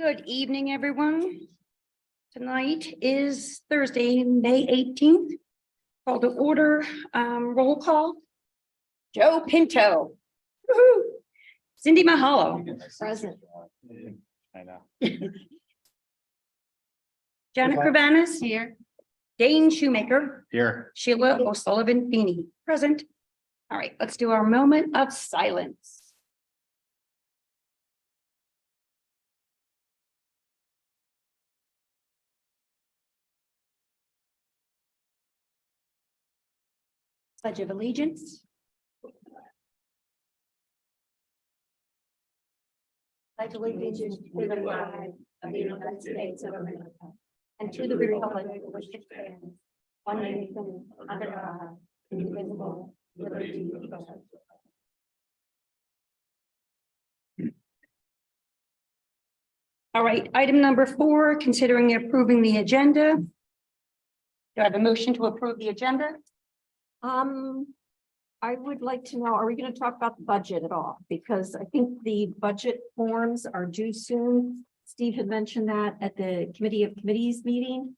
Good evening, everyone. Tonight is Thursday, May 18th. Call to order, roll call. Joe Pinto. Woohoo. Cindy Mahalo. Present. I know. Janet Cravanis. Here. Dane Shoemaker. Here. Sheila O'Sullivan Feeney. Present. All right, let's do our moment of silence. Pledge of Allegiance. Pledge allegiance to the flag of the United States of America and to the republic for which it stands, one nation under God, indivisible, with liberty and justice. All right, item number 4, considering approving the agenda. Do I have a motion to approve the agenda? I would like to know, are we going to talk about the budget at all? Because I think the budget forms are due soon. Steve had mentioned that at the Committee of Committees meeting.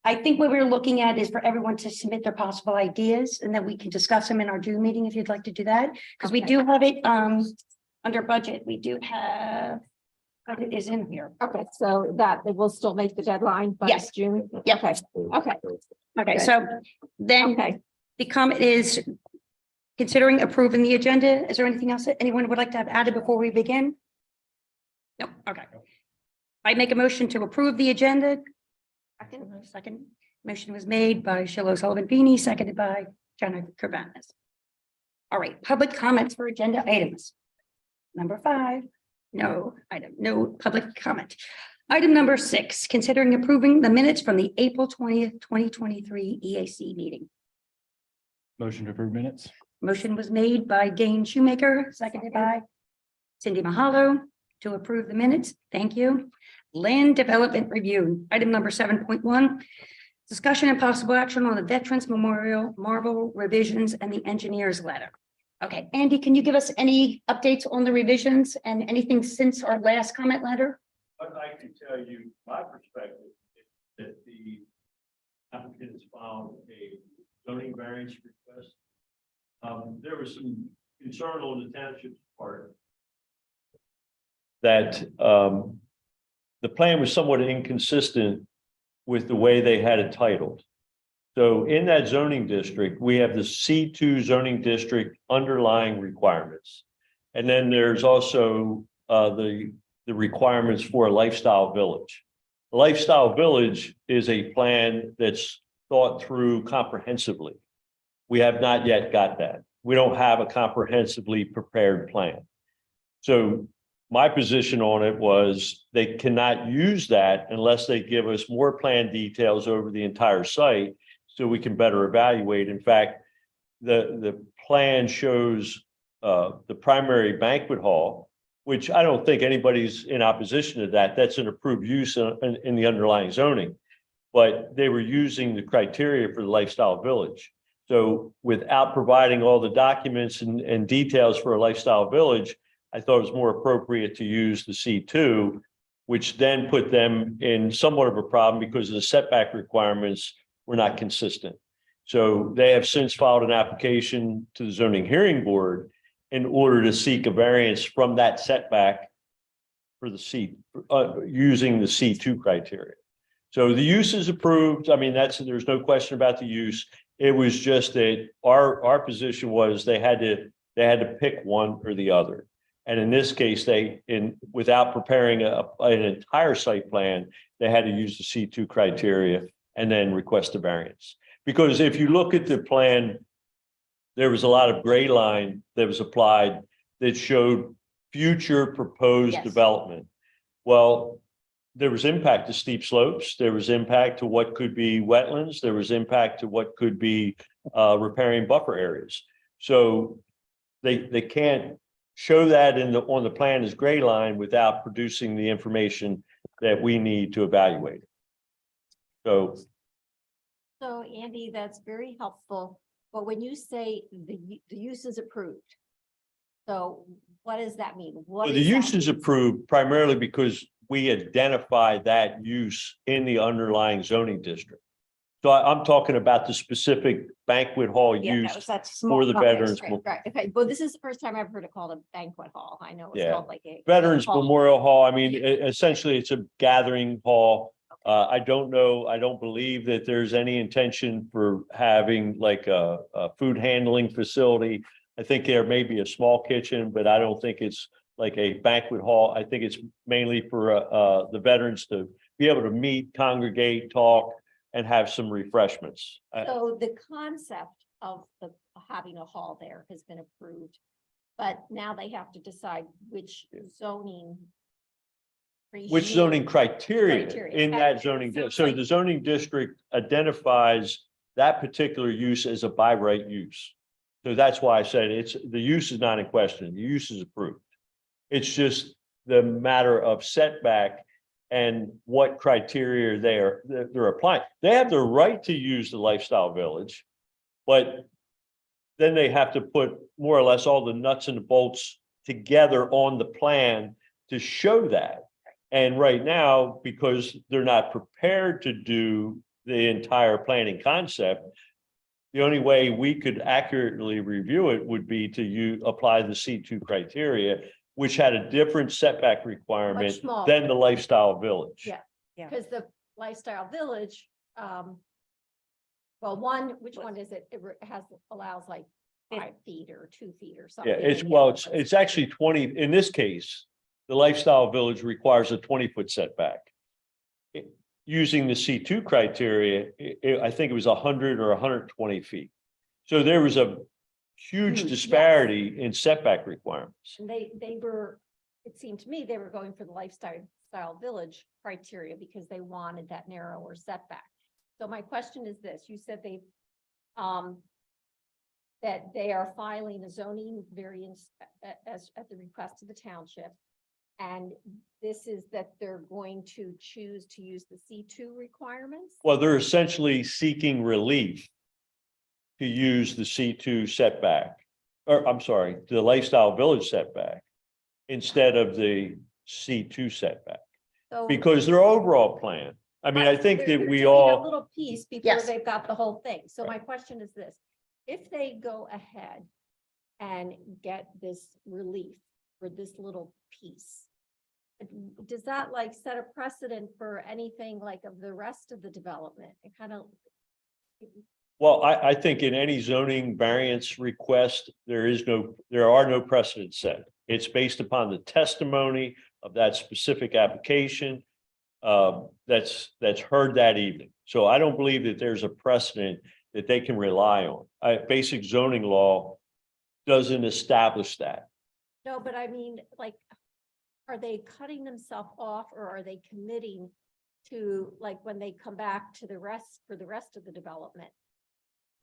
I think what we're looking at is for everyone to submit their possible ideas and then we can discuss them in our June meeting if you'd like to do that. Because we do have it under budget. We do have, it is in here. Okay, so that it will still make the deadline by Yes. June. Yep. Okay. Okay. Okay, Good. so then Okay. the comment is considering approving the agenda. Is there anything else that anyone would like to have added before we begin? No, okay. I make a motion to approve the agenda. Second, motion was made by Sheila O'Sullivan Feeney, seconded by Janet Cravanis. All right, public comments for agenda items. Number 5, no public comment. Item number 6, considering approving the minutes from the April 20th, 2023 EAC meeting. Motion to approve minutes. Motion was made by Dane Shoemaker, seconded by Cindy Mahalo to approve the minutes. Thank you. Land Development Review, item number 7.1. Discussion and possible action on the Veterans Memorial Marville revisions and the engineer's letter. Okay, Andy, can you give us any updates on the revisions and anything since our last comment letter? What I can tell you, my perspective, is that the applicant has filed a zoning variance request. There was some concern on the township's part that the plan was somewhat inconsistent with the way they had it titled. So in that zoning district, we have the C2 zoning district underlying requirements. And then there's also the requirements for a lifestyle village. A lifestyle village is a plan that's thought through comprehensively. We have not yet got that. We don't have a comprehensively prepared plan. So my position on it was they cannot use that unless they give us more plan details over the entire site so we can better evaluate. In fact, the plan shows the primary banquet hall, which I don't think anybody's in opposition to that. That's an approved use in the underlying zoning, but they were using the criteria for the lifestyle village. So without providing all the documents and details for a lifestyle village, I thought it was more appropriate to use the C2, which then put them in somewhat of a problem because the setback requirements were not consistent. So they have since filed an application to the zoning hearing board in order to seek a variance from that setback for the using the C2 criteria. So the use is approved. I mean, there's no question about the use. It was just that our position was they had to pick one or the other. And in this case, without preparing an entire site plan, they had to use the C2 criteria and then request a variance. Because if you look at the plan, there was a lot of gray line that was applied that showed future proposed development. Well, there was impact to steep slopes. There was impact to what could be wetlands. There was impact to what could be riparian buffer areas. So they can't show that on the plan as gray line without producing the information that we need to evaluate. So Andy, that's very helpful. But when you say the use is approved, so What does that mean? What So the is that use is mean? approved primarily because we identify that use in the underlying zoning district. So I'm talking about the specific banquet hall Yeah, use that's small. for the Okay, veterans. Right, okay, well, this is the first time I've heard it called a banquet hall. I know it's Yeah. called like a. Veterans hall. Memorial Hall, I mean, essentially, it's a gathering hall. I don't know, I don't believe that there's any intention for having like a food handling facility. I think there may be a small kitchen, but I don't think it's like a banquet hall. I think it's mainly for the veterans to be able to meet, congregate, talk, and have some refreshments. So the concept of the having a hall there has been approved. But now they have to decide which zoning. Which zoning criteria Criteria, in okay. that zoning, Sounds so like- the zoning district identifies that particular use as a by right use. So that's why I said the use is not in question, the use is approved. It's just the matter of setback and what criteria they're applying. They have the right to use the lifestyle village, but then they have to put more or less all the nuts and bolts together on the plan to show that. And right now, because they're not prepared to do the entire planning concept, the only way we could accurately review it would be to apply the C2 criteria, which had a different setback requirement Much smaller. than the lifestyle village. Yeah. Yeah. Because the lifestyle village, well, which one is it? It allows like 5 feet or 2 feet or something. Yeah, it's actually 20, in this case, the lifestyle village requires a 20-foot setback. Using the C2 criteria, I think it was 100 or 120 feet. So there was a huge Huge, disparity in setback requirements. And they were, it seemed to me, they were going for the lifestyle village criteria because they wanted that narrower setback. So my question is this, you said that they are filing a zoning variance at the request of the township. And this is that they're going to choose to use the C2 requirements? Well, they're essentially seeking relief to use the C2 setback, or I'm sorry, the lifestyle village setback instead of the C2 setback, So- because their overall plan. I mean, I Right, think they're that we doing all. a little piece before Yes. they've got the whole thing. So my question is this, if they go ahead and get this relief for this little piece, does that like set a precedent for anything like of the rest of the development? It kind of. Well, I think in any zoning variance request, there are no precedents set. It's based upon the testimony of that specific application that's heard that evening. So I don't believe that there's a precedent that they can rely on. Basic zoning law doesn't establish that. No, but I mean, like, are they cutting themselves off or are they committing to, like, when they come back to for the rest of the development?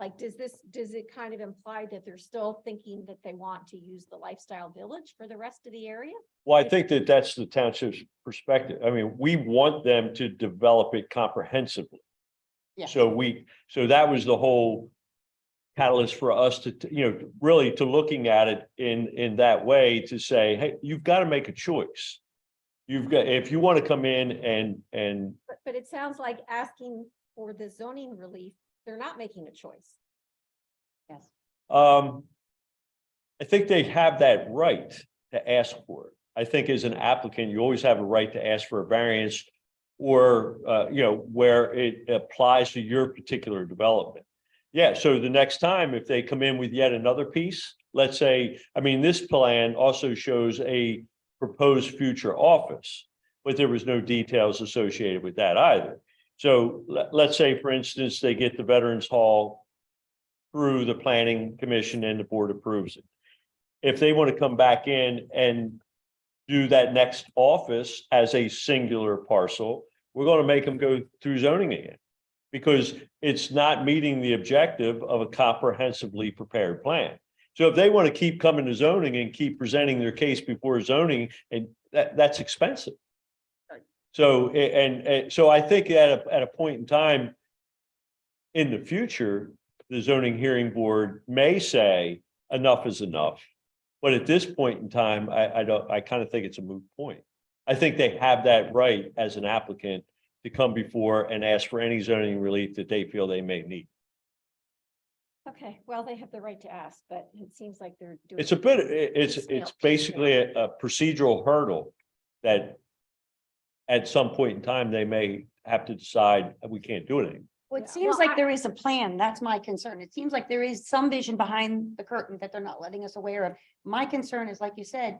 Like, does it kind of imply that they're still thinking that they want to use the lifestyle village for the rest of the area? Well, I think that that's the township's perspective. I mean, we want them to develop it comprehensively. Yeah. So that was the whole catalyst for us to, really to looking at it in that way to say, hey, you've got to make a choice. If you want to come in and. But it sounds like asking for the zoning relief, they're not making a choice. Yes. I think they have that right to ask for it. I think as an applicant, you always have a right to ask for a variance or, where it applies to your particular development. Yeah, so the next time, if they come in with yet another piece, let's say, I mean, this plan also shows a proposed future office, but there was no details associated with that either. So let's say, for instance, they get the Veterans Hall through the Planning Commission and the board approves it. If they want to come back in and do that next office as a singular parcel, we're going to make them go through zoning again because it's not meeting the objective of a comprehensively prepared plan. So if they want to keep coming to zoning and keep presenting their case before zoning, and that's expensive. So, so I think at a point in time in the future, the zoning hearing board may say enough is enough. But at this point in time, I kind of think it's a moot point. I think they have that right as an applicant to come before and ask for any zoning relief that they feel they may need. Okay, well, they have the right to ask, but it seems like they're doing. It's a bit, it's basically a procedural hurdle that at some point in time, they may have to decide we can't do it anymore. Well, Yeah. it seems Well, like there is a plan. That's my concern. It seems like there is some vision behind the curtain that they're not letting us aware of. My concern is, like you said,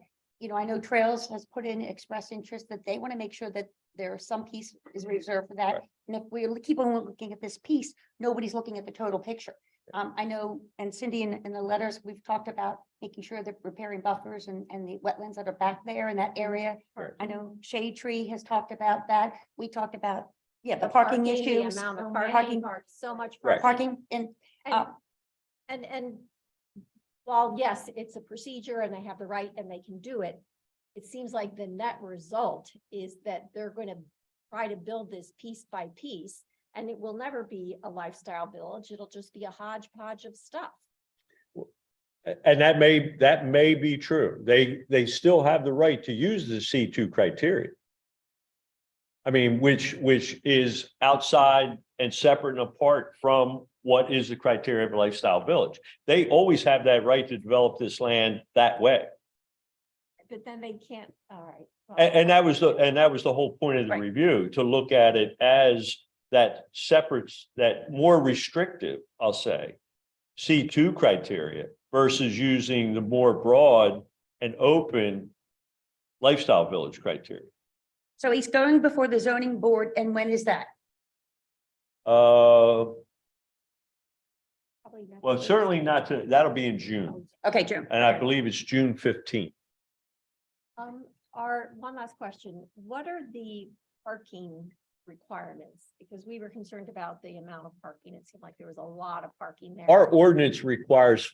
I know Trails has put in express interest that they want to make sure that there's some piece is reserved for that. Right. And if we keep on looking at this piece, nobody's looking at the total picture. I know, and Cindy, in the letters, we've talked about making sure that repairing buffers and the wetlands that are back there in that area. Right. I know Shade Tree has talked about that. We talked about, the The parking the issues. amount of Parking, so much. Right. parking, and And while, yes, it's a procedure and they have the right and they can do it, it seems like the net result is that they're going to try to build this piece by piece, and it will never be a lifestyle village. It'll just be a hodgepodge of stuff. And that may be true. They still have the right to use the C2 criteria. I mean, which is outside and separate and apart from what is the criteria of a lifestyle village. They always have that right to develop this land that way. But then they can't, all right. well, And that was the whole point of the Right. review, to look at it as that separate, that more restrictive, I'll say, C2 criteria versus using the more broad and open lifestyle village criteria. so he's going before the zoning board, and when is that? Well, probably next certainly week. not to, that'll be in June, Okay, June. and I Okay. believe it's June 15th. One last question. What are the parking requirements? Because we were concerned about the amount of parking. It seemed like there was a lot of parking there. Our ordinance requires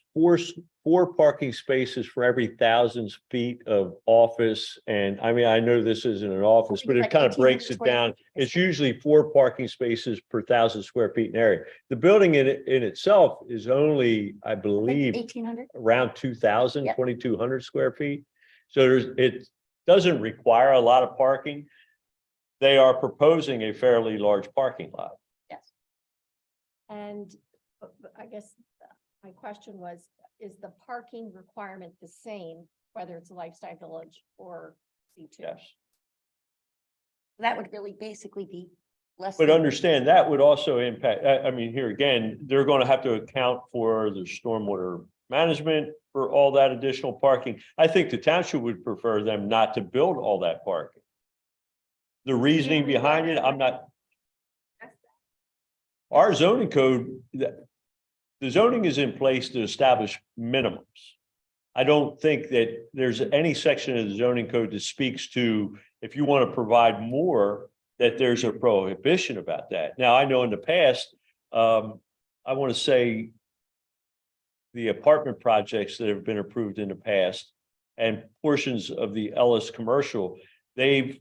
four parking spaces for every 1,000 feet of office. And I mean, I know this isn't an office, but it Like kind of 1,800 breaks it square down. feet. It's usually 4 parking spaces per 1,000 square feet in area. The building in itself is only, I believe, 1,800? around 2,000, Yep. 2,200 square feet. So it doesn't require a lot of parking. They are proposing a fairly large parking lot. Yes. And I guess my question was, is the parking requirement the same, whether it's a lifestyle village or C2? Yes. That would really basically be less. But than- understand that would also impact, I mean, here again, they're going to have to account for the stormwater management for all that additional parking. I think the township would prefer them not to build all that parking. The reasoning behind it, I'm not, our zoning code, the zoning is in place to establish minimums. I don't think that there's any section of the zoning code that speaks to, if you want to provide more, that there's a prohibition about that. Now, I know in the past, I want to say the apartment projects that have been approved in the past and portions of the Ellis commercial, they've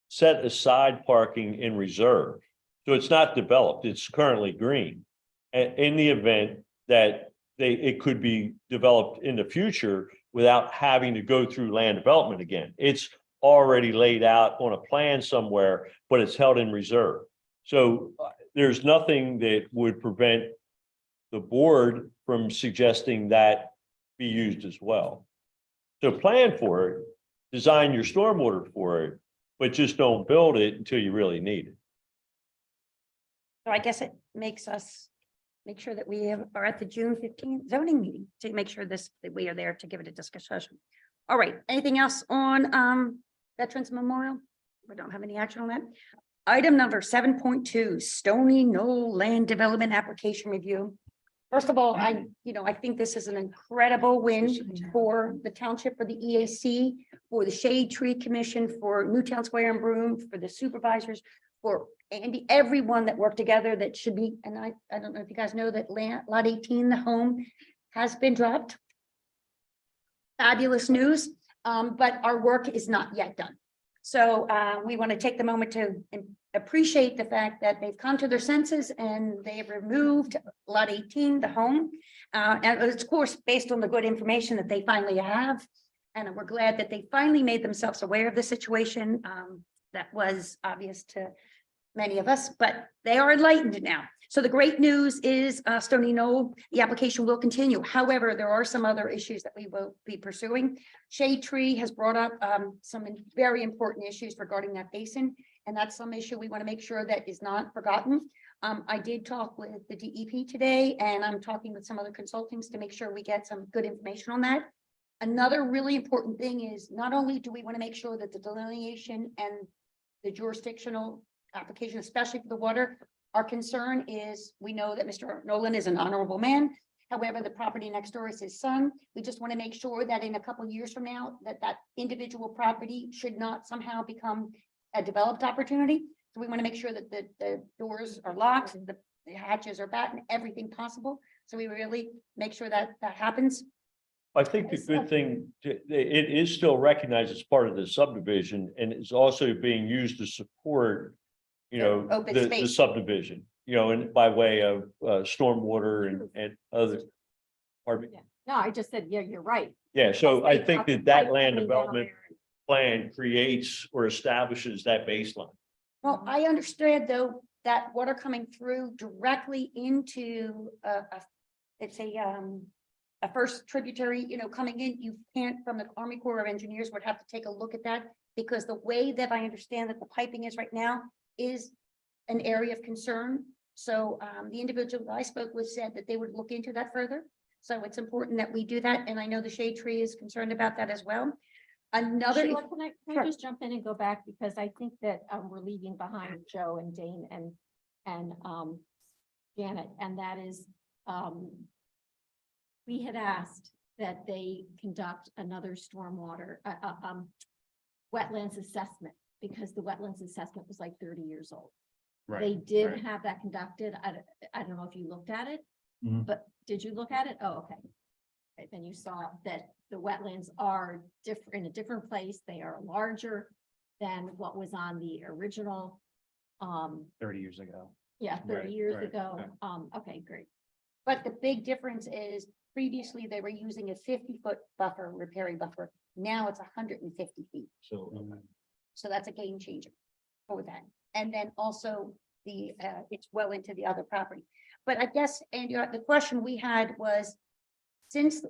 set aside parking in reserve. So it's not developed, it's currently green. And in the event that it could be developed in the future without having to go through land development again. It's already laid out on a plan somewhere, but it's held in reserve. So there's nothing that would prevent the board from suggesting that be used as well. So plan for it, design your stormwater for it, but just don't build it until you really need it. So I guess it makes us make sure that we are at the June 15th zoning meeting to make sure that we are there to give it a discussion. All right, anything else on Veterans Memorial? We don't have any action on that. Item number 7.2, Stoney Knoll Land Development Application Review. First of all, I think this is an incredible win for the township, for the EAC, for the Shade Tree Commission, for Newtown Square and Broome, for the supervisors, for Andy, everyone that worked together that should be, and I don't know if you guys know that lot 18, the home has been dropped. Fabulous news, but our work is not yet done. So we want to take the moment to appreciate the fact that they've come to their senses and they've removed lot 18, the home. And it's of course, based on the good information that they finally have. And we're glad that they finally made themselves aware of the situation. That was obvious to many of us, but they are enlightened now. So the great news is Stoney Knoll, the application will continue. However, there are some other issues that we will be pursuing. Shade Tree has brought up some very important issues regarding that basin. And that's some issue we want to make sure that is not forgotten. I did talk with the DEP today, and I'm talking with some other consultants to make sure we get some good information on that. Another really important thing is not only do we want to make sure that the delineation and the jurisdictional application, especially for the water, our concern is we know that Mr. Nolan is an honorable man. However, the property next door is his son. We just want to make sure that in a couple of years from now, that individual property should not somehow become a developed opportunity. So we want to make sure that the doors are locked, the hatches are battened, everything possible. So we really make sure that that happens. I think the good thing, it is still recognized as part of the subdivision and is also being used to support, Open the space. subdivision, and by way of stormwater and other. Pardon me? No, I just said, yeah, you're right. Yeah, so I They think got that the pipe land coming down development there. plan creates or establishes that baseline. Well, I understand though that water coming through directly into it's a first tributary, coming in, you can't, from the Army Corps of Engineers would have to take a look at that. Because the way that I understand that the piping is right now is an area of concern. So the individual that I spoke with said that they would look into that further. So it's important that we do that. And I know the Shade Tree is concerned about that as well. Another. Sheila, can I Sure. just jump in and go back, because I think that we're leaving behind Joe and Dane and Janet, and that is we had asked that they conduct another stormwater wetlands assessment, because the wetlands assessment was like 30 years old. They did have that conducted. I don't know if you looked at it, Mhm. but did you look at it? Oh, okay. Okay, then you saw that the wetlands are different, in a different place. They are larger than what was on the original. 30 years ago. Yeah, 30 Right, years right, ago. okay. Okay, great. But the big difference is previously they were using a 50-foot buffer, riparian buffer. Now it's 150 feet. So that's a game changer for that. And then also it's well into the other property. But I guess, and the question we had was, this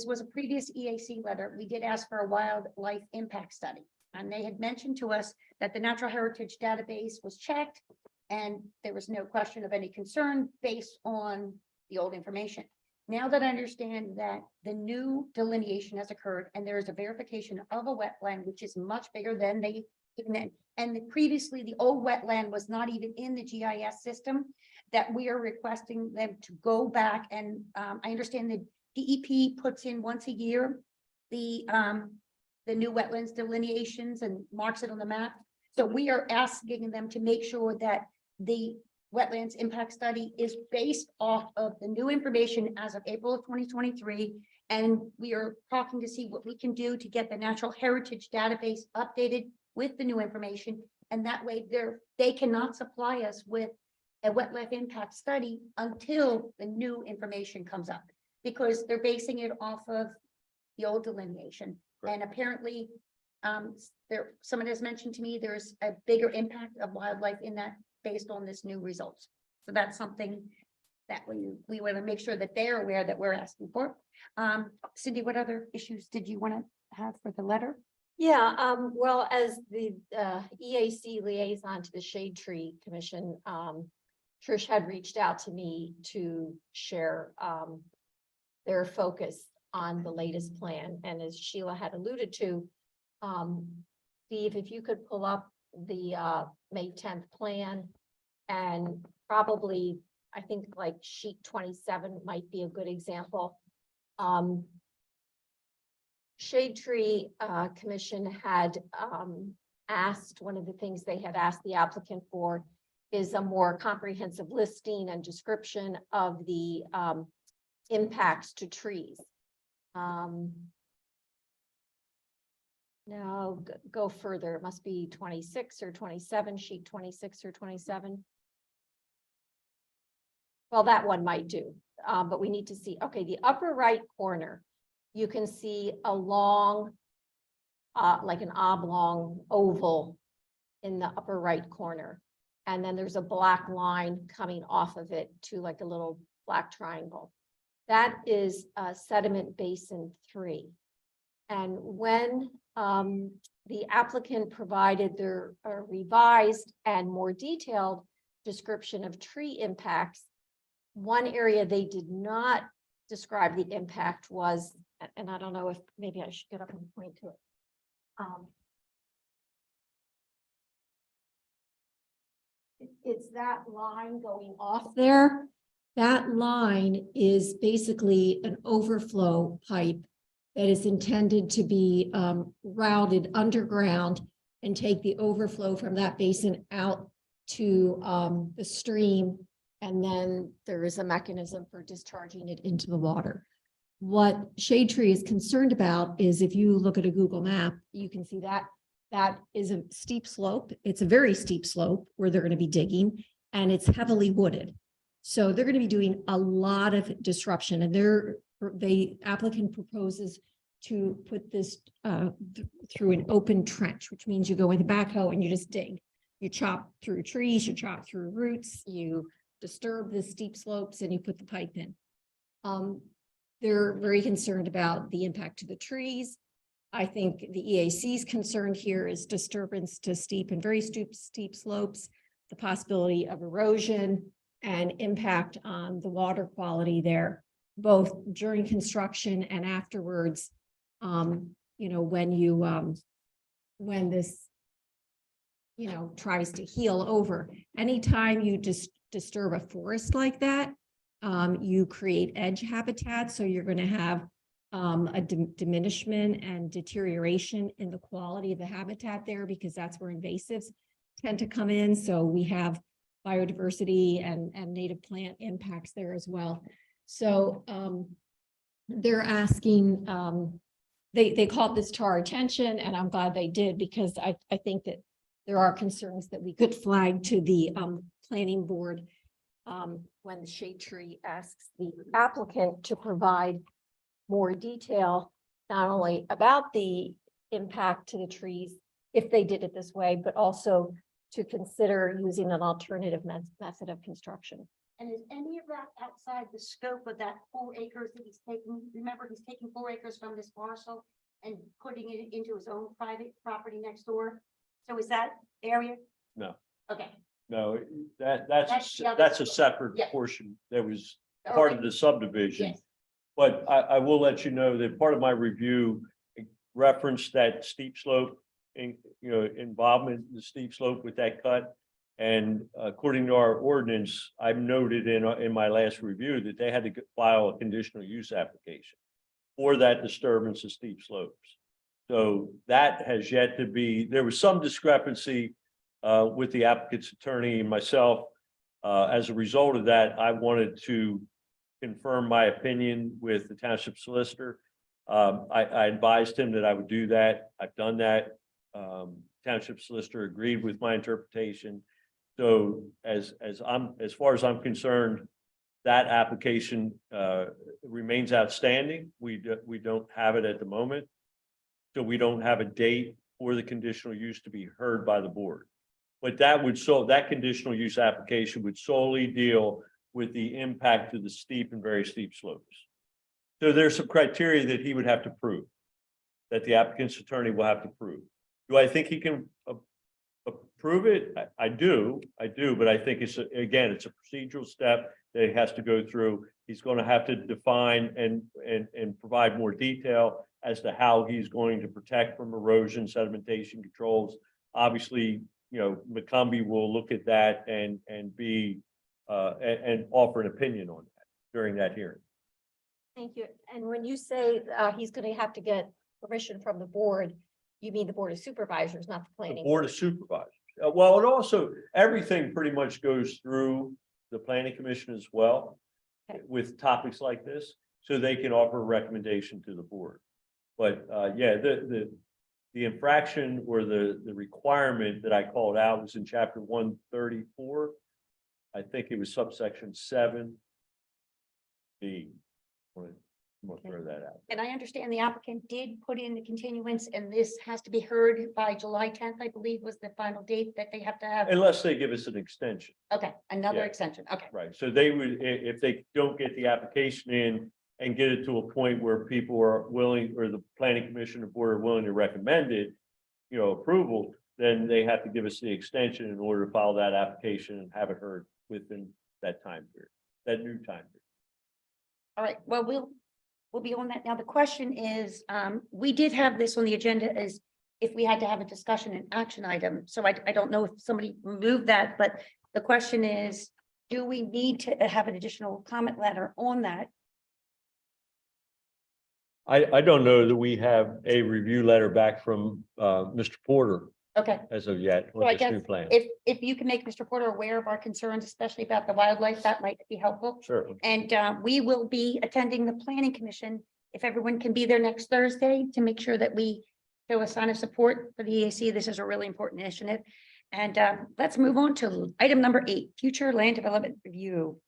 was a previous EAC letter, we did ask for a wildlife impact study. And they had mentioned to us that the natural heritage database was checked and there was no question of any concern based on the old information. Now that I understand that the new delineation has occurred and there is a verification of a wetland, which is much bigger than previously the old wetland was not even in the GIS system, that we are requesting them to go back and I understand the DEP puts in once a year the new wetlands delineations and marks it on the map. So we are asking them to make sure that the wetlands impact study is based off of the new information as of April of 2023. And we are talking to see what we can do to get the natural heritage database updated with the new information. And that way they cannot supply us with a wetland impact study until the new information comes up, because they're basing it off of the old delineation. Right. And apparently someone has mentioned to me, there's a bigger impact of wildlife in that based on this new results. So that's something that we want to make sure that they're aware that we're asking for. Cindy, what other issues did you want to have for the letter? Yeah, well, as the EAC liaison to the Shade Tree Commission, Trish had reached out to me to share their focus on the latest plan. And as Sheila had alluded to, Steve, if you could pull up the May 10th plan, and probably, I think like sheet 27 might be a good example. Shade Tree Commission had asked, one of the things they had asked the applicant for is a more comprehensive listing and description of the impacts to trees. No, go further. It must be 26 or 27, sheet 26 or 27. Well, that one might do, but we need to see, okay, the upper right corner, you can see a long, like an oblong oval in the upper right corner. And then there's a black line coming off of it to like a little black triangle. That is sediment basin 3. And when the applicant provided their revised and more detailed description of tree impacts, one area they did not describe the impact was, and I don't know if maybe I should get up and point to it. It's that line going off there. That line is basically an overflow pipe that is intended to be routed underground and take the overflow from that basin out to the stream. And then there is a mechanism for discharging it into the water. What Shade Tree is concerned about is if you look at a Google map, you can see that that is a steep slope. It's a very steep slope where they're going to be digging, and it's heavily wooded. So they're going to be doing a lot of disruption, and the applicant proposes to put this through an open trench, which means you go with a backhoe and you just dig. You chop through trees, you chop through roots, you disturb the steep slopes, and you put the pipe in. They're very concerned about the impact to the trees. I think the EAC's concern here is disturbance to steep and very steep slopes, the possibility of erosion and impact on the water quality there, both during construction and afterwards. You know, when this, you know, tries to heal over. Anytime you just disturb a forest like that, you create edge habitat. So you're going to have a diminishment and deterioration in the quality of the habitat there, because that's where invasives tend to come in. So we have biodiversity and native plant impacts there as well. So they're asking, they called this to our attention, and I'm glad they did, because I think that there are concerns that we could flag to the planning board when the Shade Tree asks the applicant to provide more detail, not only about the impact to the trees if they did it this way, but also to consider using an alternative method of construction. And is any of that outside the scope of that 4 acres that he's taking? Remember, he's taking 4 acres from this parcel and putting it into his own private property next door. So is that area? No. Okay. No, That's the other- that's a separate Yeah. portion that was part of the subdivision. Yes. But I will let you know that part of my review referenced that steep slope, involvement in the steep slope with that cut. And according to our ordinance, I've noted in my last review that they had to file a conditional use application for that disturbance of steep slopes. So that has yet to be, there was some discrepancy with the applicant's attorney and myself. As a result of that, I wanted to confirm my opinion with the township solicitor. I advised him that I would do that. I've done that. Township solicitor agreed with my interpretation. So as far as I'm concerned, that application remains outstanding. We don't have it at the moment. So we don't have a date for the conditional use to be heard by the board. But that conditional use application would solely deal with the impact of the steep and very steep slopes. So there's some criteria that he would have to prove, that the applicant's attorney will have to prove. Do I think he can approve it? I do, but I think it's a procedural step that he has to go through. He's going to have to define and provide more detail as to how he's going to protect from erosion, sedimentation controls. Obviously, McCombie will look at that and offer an opinion on that during that hearing. Thank you. And when you say he's going to have to get permission from the board, you mean the Board of Supervisors, not the planning? Board of Supervisors. Well, and also everything pretty much goes through the planning commission as well, okay, with topics like this, so they can offer a recommendation to the board. But yeah, the infraction or the requirement that I called out was in chapter 134. I think it was subsection 7B. I'm gonna throw that out. And I understand the applicant did put in the continuance, and this has to be heard by July 10th, I believe was the final date that they have to have. Unless they give us an extension, Okay, another Yeah. extension. Okay, right? So they would, if they don't get the application in and get it to a point where people are willing, or the planning commission or board are willing to recommend it, approval, then they have to give us the extension in order to file that application and have it heard within that time period, that new time period. all right. Well, we'll be on that. Now, the question is, we did have this on the agenda as if we had to have a discussion and action item. So I don't know if somebody moved that, but the question is, do we need to have an additional comment letter on that? I don't know that we have a review letter back from Mr. Porter Okay. as of yet So I with this new guess plan. if you can make Mr. Porter aware of our concerns, especially about the wildlife, that might be helpful. Sure. And we will be attending the planning commission, if everyone can be there next Thursday, to make sure that we show a sign of support for the EAC. This is a really important initiative. And let's move on to item number 8, future land development review.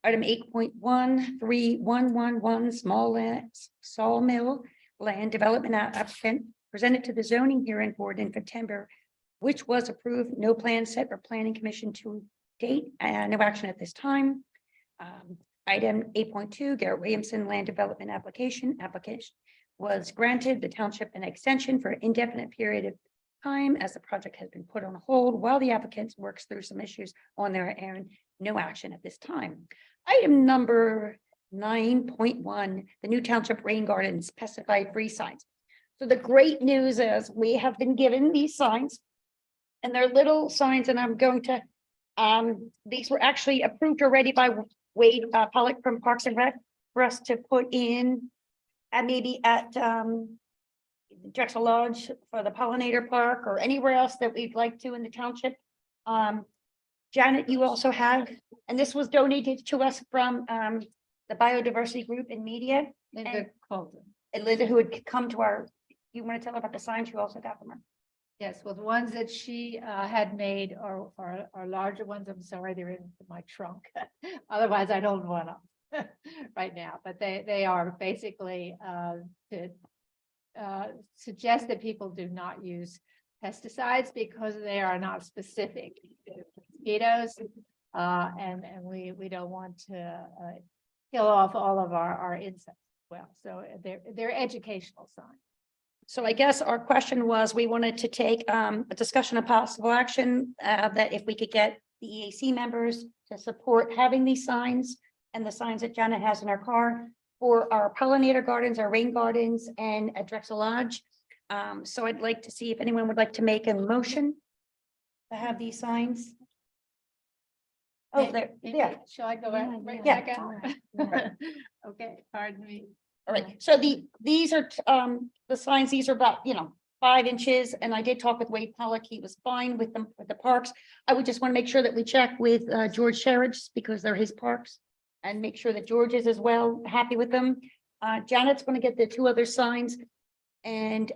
Item 8.131111 Sawmill Land Development Applicant presented to the zoning hearing board in September, which was approved. No plan set for planning commission to date, and no action at this time. Item 8.2 Garrett Williamson Land Development Application was granted the township an extension for an indefinite period of time as the project has been put on hold while the applicant works through some issues on their end. No action at this time. Item number 9.1, the new township rain garden specified free signs. So the great news is we have been given these signs, and they're little signs, and I'm going to, these were actually approved already by Wade Pollock from Parks and Rec for us to put in, and maybe at Drexel Lodge for the pollinator park, or anywhere else that we'd like to in the township. Janet, you also have, and this was donated to us from the biodiversity group in media. Linda Colton. And Linda, who had come to our, you want to tell her about the signs you also got from her? Yes, well, the ones that she had made are larger ones. I'm sorry, they're in my trunk. Otherwise, I don't want them right now, but they are basically to suggest that people do not use pesticides because they are not specific to mosquitoes. And we don't want to kill off all of our insects. Well, so they're educational signs. So I guess our question was, we wanted to take a discussion of possible action that if we could get the EAC members to support having these signs and the signs that Janet has in her car for our pollinator gardens, our rain gardens, and at Drexel Lodge. So I'd like to see if anyone would like to make a motion to have these signs. Oh, there, yeah. Shall I go right Yeah. back out? Okay, pardon me. All right, so these are the signs, these are about, 5 inches, and I did talk with Wade Pollock, he was fine with them, with the parks. I would just want to make sure that we check with George Sherridge, because they're his parks, and make sure that George is as well happy with them. Janet's going to get the 2 other signs, and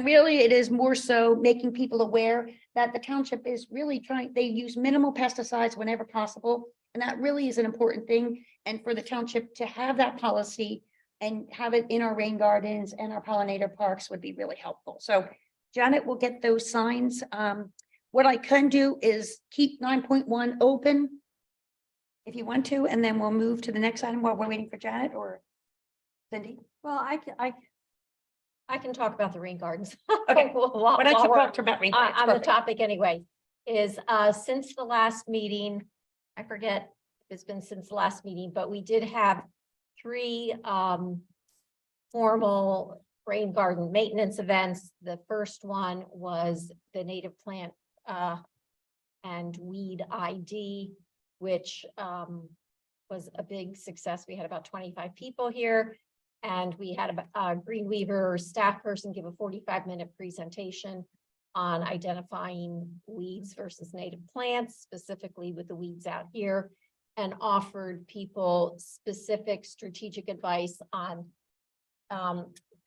really it is more so making people aware that the township is really trying, they use minimal pesticides whenever possible, and that really is an important thing. And for the township to have that policy and have it in our rain gardens and our pollinator parks would be really helpful. So Janet will get those signs. What I can do is keep 9.1 open if you want to, and then we'll move to the next item while we're waiting for Janet or Cindy. Well, I can talk about the rain gardens. Okay. Why Why don't you talk to about rain gardens? on the Perfect. topic anyway, is since the last meeting, I forget if it's been since the last meeting, but we did have 3 formal rain garden maintenance events. The first one was the native plant and weed ID, which was a big success. We had about 25 people here. And we had a Greenweaver staff person give a 45-minute presentation on identifying weeds versus native plants, specifically with the weeds out here, and offered people specific strategic advice on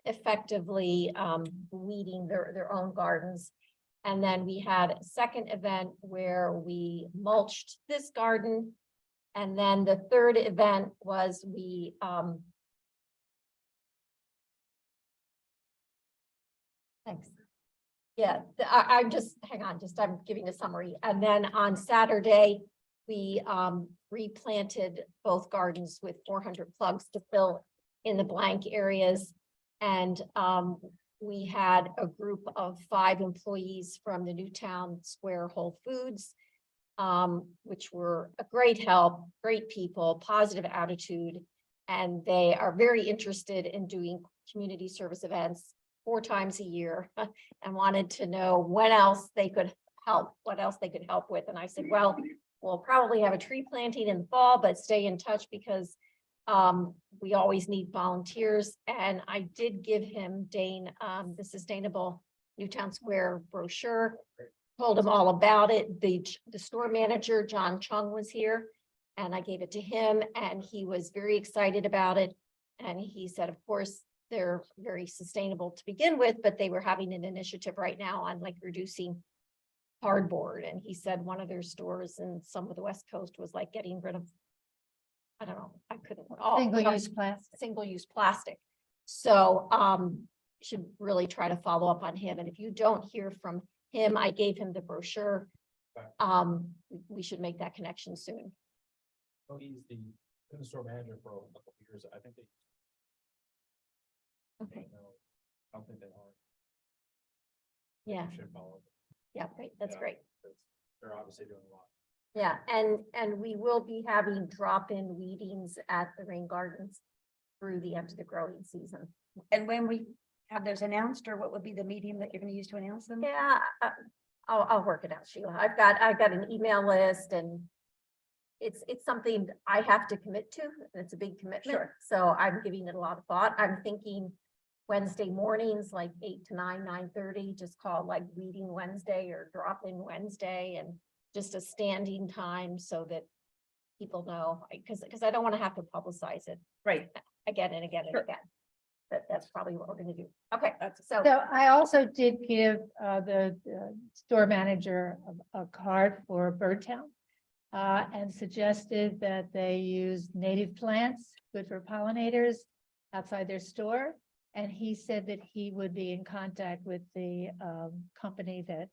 effectively weeding their own gardens. And then we had a second event where we mulched this garden. And then the third event was we thanks. Yeah, I'm just, hang on, I'm giving a summary. And then on Saturday, we replanted both gardens with 400 plugs to fill in the blank areas. And we had a group of 5 employees from the Newtown Square Whole Foods, which were a great help, great people, positive attitude. And they are very interested in doing community service events 4 times a year and wanted to know when else they could help, what else they could help with. And I said, well, we'll probably have a tree planting in the fall, but stay in touch because we always need volunteers. And I did give him Dane, the Sustainable Newtown Square brochure, told him all about it. The store manager, John Chung, was here and I gave it to him and he was very excited about it. And he said, of course, they're very sustainable to begin with, but they were having an initiative right now on like reducing cardboard. And he said one of their stores in some of the West Coast was like getting rid of, I don't know, I couldn't. Single-use plastic. Single-use plastic. So should really try to follow up on him. And if you don't hear from him, I gave him the brochure. We should make that connection soon. Oh, he's the store manager for a couple of years. I think they. Okay, I don't think they are. yeah, Should follow. yeah, great, that's Yeah. great. They're obviously doing a lot. Yeah, and we will be having drop-in weedings at the rain gardens through the end of the growing season. And when we have those announced, or what would be the medium that you're gonna use to announce them? Yeah, I'll work it out, Sheila. I've got an email list and it's something I have to commit to, and it's a big commitment. Sure. So I'm giving it a lot of thought. I'm thinking Wednesday mornings, like 8 to 9, 9:30, just call like weeding Wednesday or drop-in Wednesday, and just a standing time so that people know, because I don't want to have to publicize it Right. again and again and Sure. again. That's probably what we're gonna do. Okay, That's so, So I also did give the store manager a card for Birdtown. And suggested that they use native plants, good for pollinators, outside their store. And he said that he would be in contact with the company that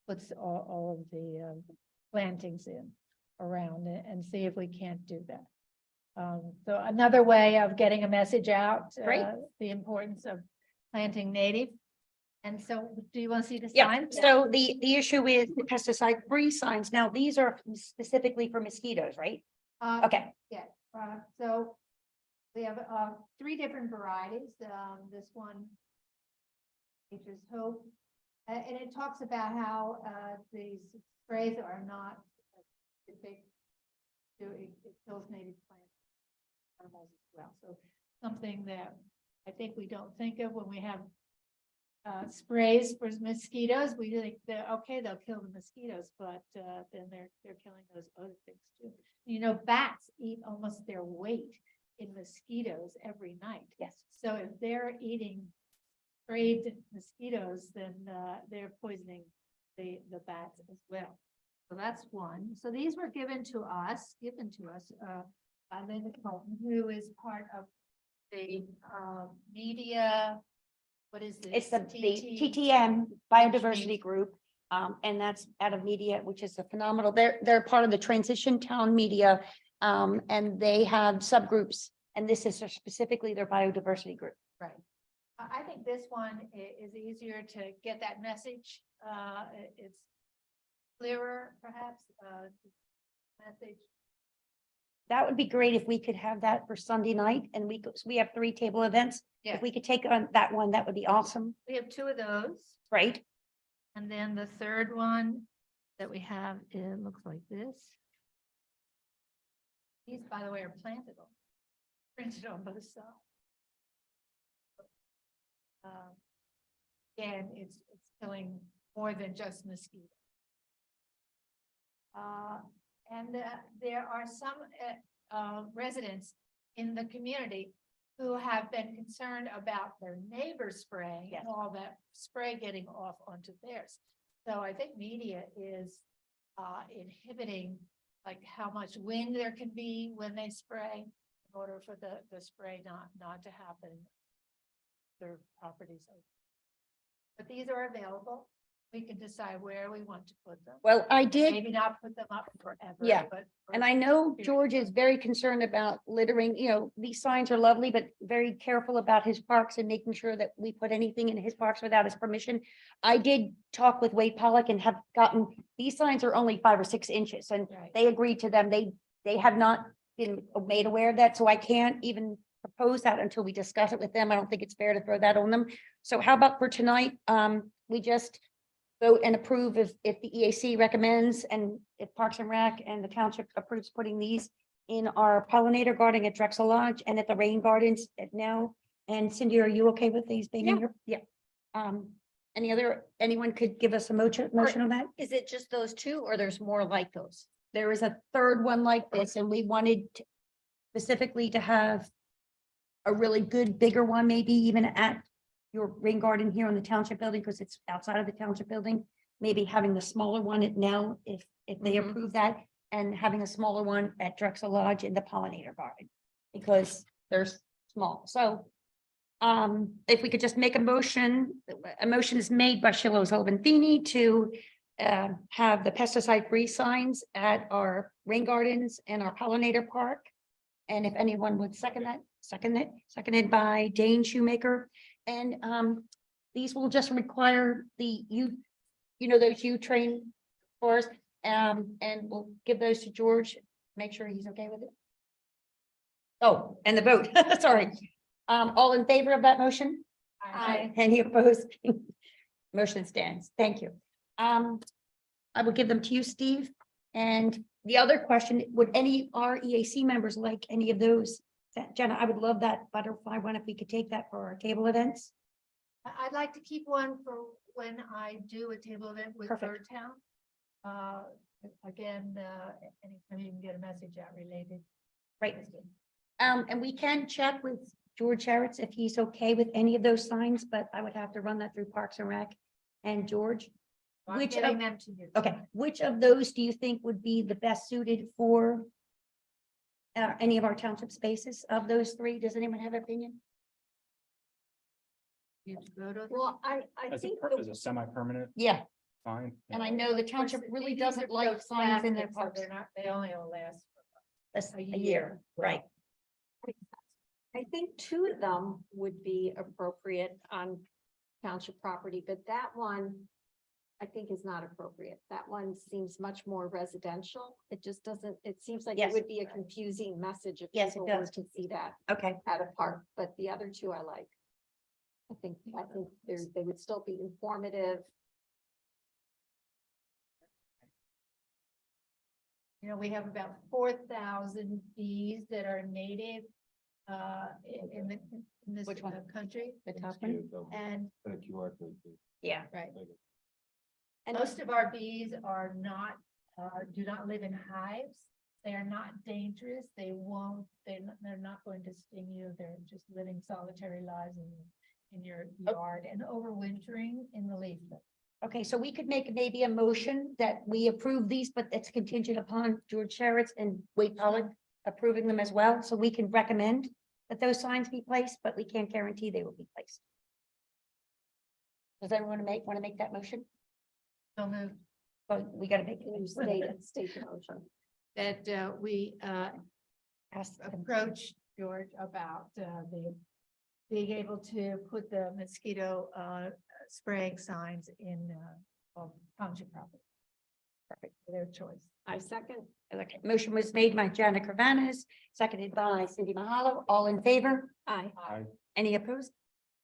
puts all of the plantings in around it and see if we can't do that. So another way of getting a message out, Great. the importance of planting native. And so do you want to see the Yeah, sign? so the issue is the pesticide-free signs. Now, these are specifically for mosquitoes, right? Okay, Yeah, so we have 3 different varieties. This one features hope. And it talks about how these sprays are not specific to it kills native plants, animals as well. So something that I think we don't think of when we have sprays for mosquitoes. We think that, okay, they'll kill the mosquitoes, but then they're killing those other things too. You know, bats eat almost their weight in mosquitoes every night. yes. So if they're eating sprayed mosquitoes, then they're poisoning the bats as well. So that's one. So these were given to us by Linda Colton, who is part of the media. What is this? It's the TTM Biodiversity Group. And that's out of media, which is a phenomenal, they're part of the Transition Town Media. And they have subgroups, and this is specifically their biodiversity group. Right. I think this one is easier to get that message. It's clearer, perhaps, message. That would be great if we could have that for Sunday night, and we have 3 table events. Yeah. If we could take on that one, that would be awesome, We have 2 of those. right? And then the third one that we have, it looks like this. These, by the way, are printed on both sides. And it's killing more than just mosquitoes. And there are some residents in the community who have been concerned about their neighbor spraying Yes. and all that spray getting off onto theirs. So I think media is inhibiting like how much wind there can be when they spray in order for the spray not to happen. Their properties. But these are available. We can decide where we want to put them. Well, I did. Maybe not put them up forever. Yeah, But. And I know George is very concerned about littering, these signs are lovely, but very careful about his parks and making sure that we put anything in his parks without his permission. I did talk with Wade Pollock and have gotten, these signs are only 5 or 6 inches and Right. they agreed to them. They have not been made aware of that, so I can't even propose that until we discuss it with them. I don't think it's fair to throw that on them. So how about for tonight? We just vote and approve if the EAC recommends and if Parks and Rec and the township approves putting these in our pollinator garden at Drexel Lodge and at the rain gardens at now. And Cindy, are you okay with these being in here? Yeah. Anyone could give us a motion on that? Is it just those two or there's more like those? There is a third one like this and we wanted specifically to have a really good, bigger one, maybe even at your rain garden here on the township building, because it's outside of the township building. Maybe having the smaller one at now, if they Mhm. approve that, and having a smaller one at Drexel Lodge in the pollinator garden, because they're small. So if we could just make a motion is made by Shiloh Sullivan Feeney to have the pesticide-free signs at our rain gardens and our pollinator park. And if anyone would second that, seconded by Dane Shoemaker. And these will just require those U-train for us. And we'll give those to George, make sure he's okay with it. Oh, and the vote, sorry. All in favor of that motion? Aye. Any opposed? Motion stands. Thank you. I will give them to you, Steve. And the other question, would any our EAC members like any of those? Jenna, I would love that butterfly one if we could take that for our table events. I'd like to keep one for when I do a table event with Perfect. Birdtown. Again, anytime you can get a message out related. Right. And we can check with George Sharretts if he's okay with any of those signs, but I would have to run that through Parks and Rec and George. I'm Which getting of- them to you. Okay, which of those do you think would be the best suited for any of our township spaces of those 3? Does anyone have an opinion? You go to them. Well, I As think as a semi-permanent, Yeah, fine. and I know the township really doesn't like signs in their parks. They're not, they only will last. That's a a year. year, right? I think 2 of them would be appropriate on township property, but that one I think is not appropriate. That one seems much more residential. It just doesn't, it seems like Yes. it would be a confusing message if Yes, it people were does. to see that Okay, at a park, but the other 2 I like. I think they would still be informative. We have about 4,000 bees that are native in this Which one? country. the top one, And yeah. right. And Most of our bees are not, do not live in hives. They are not dangerous. They're not going to sting you. They're just living solitary lives in your yard and overwintering in the leaflet. Okay, so we could make maybe a motion that we approve these, but it's contingent upon George Sharretts and Wade Pollock approving them as well, so we can recommend that those signs be placed, but we can't guarantee they will be placed. Does everyone want to make that motion? So moved Well, we gotta make you it. state the motion. that we Ask them. approach George about being able to put the mosquito spraying signs in township property. Perfect, their choice. I second. Okay, motion was made by Janet Carvanas, seconded by Cindy Mahalo. All in favor? Aye. Any opposed?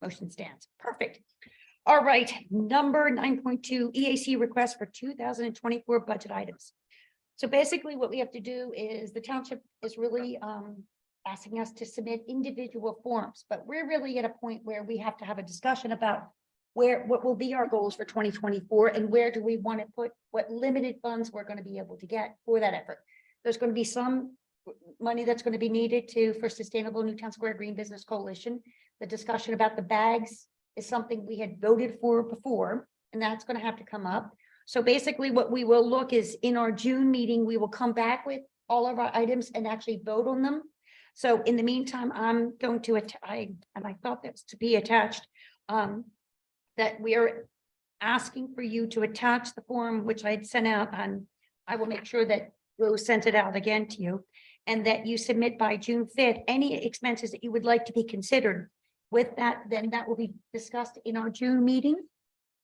Motion stands. Perfect. All right, number 9.2 EAC request for 2024 budget items. So basically what we have to do is the township is really asking us to submit individual forms, but we're really at a point where we have to have a discussion about what will be our goals for 2024 and where do we want to put what limited funds we're going to be able to get for that effort. There's going to be some money that's going to be needed for Sustainable Newtown Square Green Business Coalition. The discussion about the bags is something we had voted for before, and that's going to have to come up. So basically what we will look is in our June meeting, we will come back with all of our items and actually vote on them. So in the meantime, I'm going to, and I thought that's to be attached, that we are asking for you to attach the form, which I'd sent out, and I will make sure that Rose sent it out again to you, and that you submit by June 5th, any expenses that you would like to be considered. With that, then that will be discussed in our June meeting.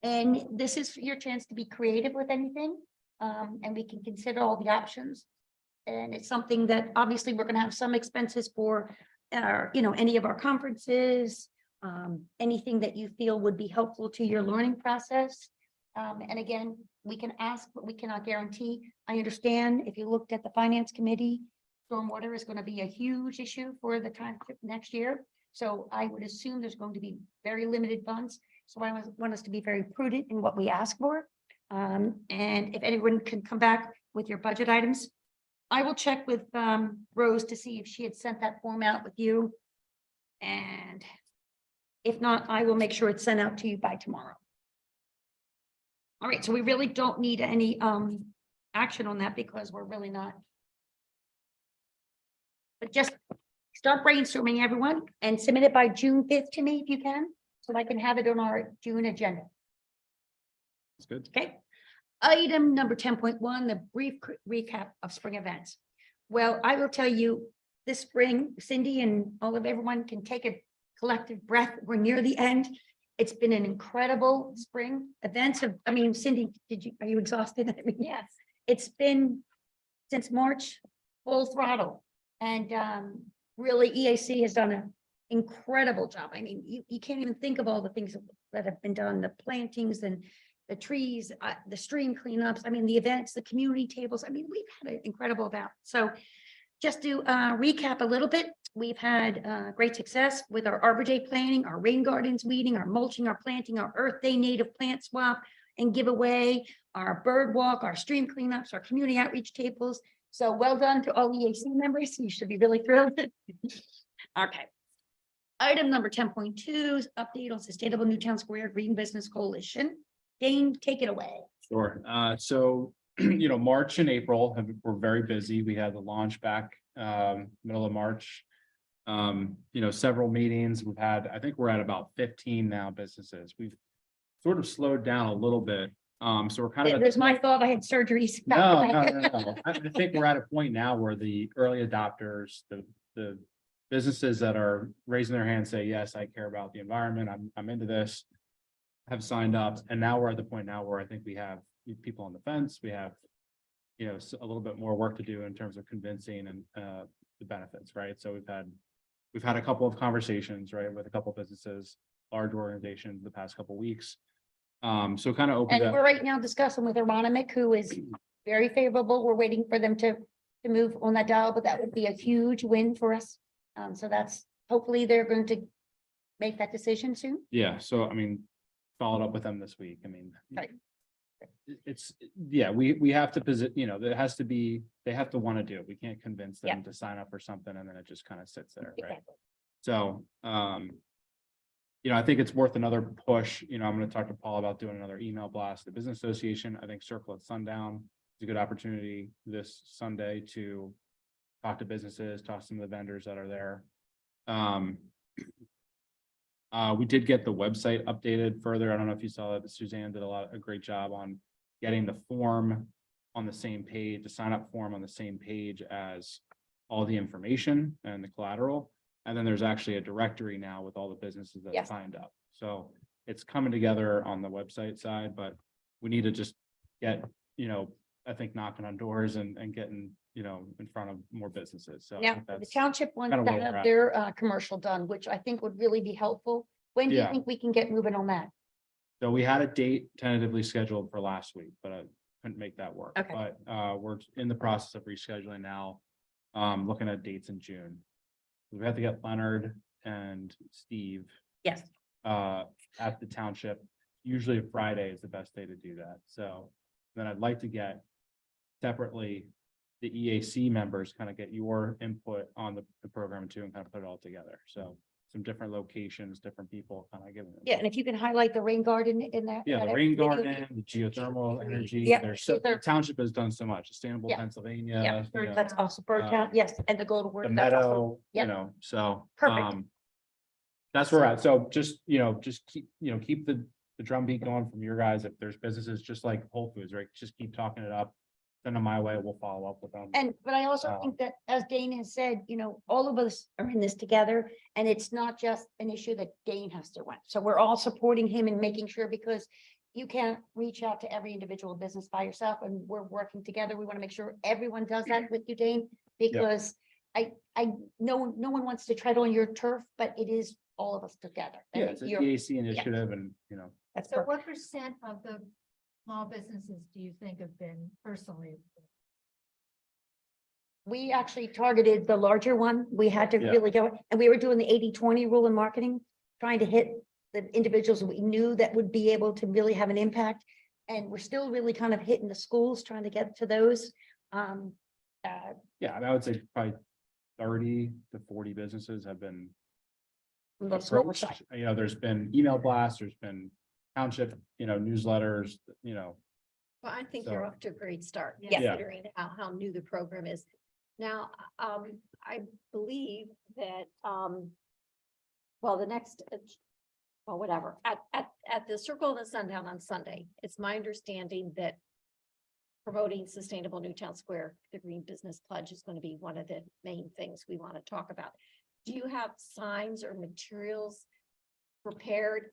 And this is your chance to be creative with anything, and we can consider all the options. And it's something that obviously we're gonna have some expenses for, any of our conferences, anything that you feel would be helpful to your learning process. And again, we can ask, but we cannot guarantee. I understand if you looked at the finance committee, stormwater is going to be a huge issue for the township next year. So I would assume there's going to be very limited funds. So I want us to be very prudent in what we ask for. And if anyone can come back with your budget items, I will check with Rose to see if she had sent that form out with you. And if not, I will make sure it's sent out to you by tomorrow. All right, so we really don't need any action on that because we're really not. But just start brainstorming, everyone, and submit it by June 5th to me if you can, so I can have it on our June agenda. That's good. Okay. Item number 10.1, the brief recap of spring events. Well, I will tell you, this spring, Cindy and all of everyone can take a collective breath. We're near the end. It's been an incredible spring. Events of, Cindy, are you exhausted? Yes. It's been since March, full throttle. And really EAC has done an incredible job. You can't even think of all the things that have been done, the plantings and the trees, the stream cleanups, the events, the community tables. We've had an incredible amount. So just to recap a little bit, we've had great success with our Arbor Day planning, our rain gardens weeding, our mulching, our planting, our Earth Day native plant swap and giveaway, our bird walk, our stream cleanups, our community outreach tables. So well done to all EAC members. You should be really thrilled. Okay. Item number 10.2 is update on Sustainable Newtown Square Green Business Coalition. Dane, take it away. Sure. So, March and April were very busy. We had the launch back middle of March. Several meetings. I think we're at about 15 now businesses. We've sort of slowed down a little bit. So we're kind of. It was my fault. I had surgeries. No. I think we're at a point now where the early adopters, the businesses that are raising their hands say, yes, I care about the environment. I'm into this, have signed up. And now we're at the point now where I think we have people on the fence. We have, a little bit more work to do in terms of convincing and the benefits, right? So we've had a couple of conversations, right, with a couple of businesses, large organizations the past couple of weeks. So kind of open. And we're right now discussing with Aronimic, who is very favorable. We're waiting for them to move on that dial, but that would be a huge win for us. So that's hopefully they're going to make that decision soon. Yeah. So, followed up with them this week. Right. We have to position, there has to be, they have to want to do it. We can't convince them Yeah. to sign up for something and then it just kind of sits there, right? Exactly. So, I think it's worth another push. I'm going to talk to Paul about doing another email blast. The Business Association, I think Circle at Sundown is a good opportunity this Sunday to talk to businesses, talk to some of the vendors that are there. We did get the website updated further. I don't know if you saw that, but Suzanne did a great job on getting the form on the same page, the sign up form on the same page as all the information and the collateral. And then there's actually a directory now with all the businesses that Yes. signed up. So it's coming together on the website side, but we need to just get, I think knocking on doors and getting, in front of more businesses. So I Now, think the that's township wants kinda to where we're have at. their commercial done, which I think would really be helpful. When do you Yeah. think we can get moving on that? So we had a date tentatively scheduled for last week, but I couldn't make that work. Okay. But we're in the process of rescheduling now, looking at dates in June. We have to get Leonard and Steve Yes. at the township. Usually Friday is the best day to do that. So then I'd like to get separately the EAC members kind of get your input on the program too and kind of put it all together. So some different locations, different people kind of giving. Yeah, and if you can highlight the rain garden in that. Yeah, the that rain video. garden, the geothermal energy, Yep. there's so, the township has done so much, Sustainable Yeah. Pennsylvania. Yeah, you know, that's also Birdtown, yes, and the go to work. the that's also- meadow, Yep. you know, so. Perfect. That's where we're at. So just, just keep the drumbeat going from your guys. If there's businesses just like Whole Foods, right? Just keep talking it up. Send them my way. We'll follow up with them. And, but I also think that, as Dane has said, all of us are in this together, and it's not just an issue that Dane has to win. So we're all supporting him and making sure, because you can't reach out to every individual business by yourself, and we're working together. We want to make sure everyone does that with you, Dane, because no one wants to tread on your turf, but it is all of us together. Yeah, it's an EAC initiative and, That's So perfect. what percent of the small businesses do you think have been personally? We actually targeted the larger one. We had to Yeah. really go, and we were doing the 80-20 rule in marketing, trying to hit the individuals we knew that would be able to really have an impact. And we're still really kind of hitting the schools, trying to get to those. yeah, I would say probably 30 to 40 businesses have been The smaller approached. side. There's been email blasts, there's been township, newsletters, Well, I think So- you're off to a great start, Yeah. considering how new the program is. Now, I believe that, well, the next, well, whatever, at the Circle of the Sundown on Sunday, it's my understanding that promoting sustainable Newtown Square, the Green Business Pledge, is going to be one of the main things we want to talk about. Do you have signs or materials prepared?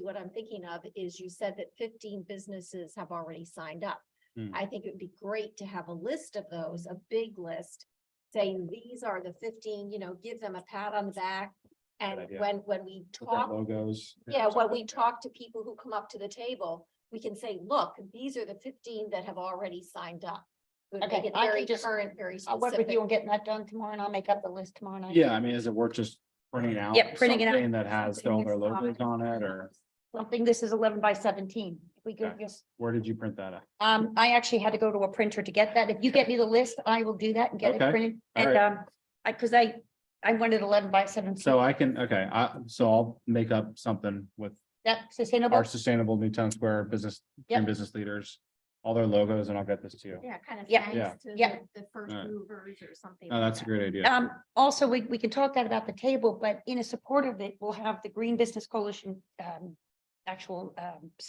What I'm thinking of is, you said that 15 businesses have already signed up. Hmm. I think it would be great to have a list of those, a big list, saying these are the 15, give them a pat on the back. And idea. when we with their talk, logos. yeah, when we talk to people who come up to the table, we can say, look, these are the 15 that have already signed up. It would Okay, make it I can very just- current, very I'll work with specific. you on getting that done tomorrow, and I'll make up the list tomorrow night. Yeah, I mean, is it worth just printing out? Yep, printing it out. something that has all their logos on it, or Something, this is 11 by 17. If we could Okay. just, where did you print that at? I actually had to go to a printer to get that. If you get me the list, I will do that and get it Okay. printed. All And, I wanted 11 by 17. So I can, so I'll make up something with That sustainable. our sustainable Newtown Square business, Yep. green business leaders, all their logos, and I'll get this to you. Yeah, kind of Yeah. Yeah. thanks to Yeah. the first Alright. movers or something. Oh, like that's a that. great idea. Also, we can talk that about the table, but in a support of it, we'll have the Green Business Coalition, actual,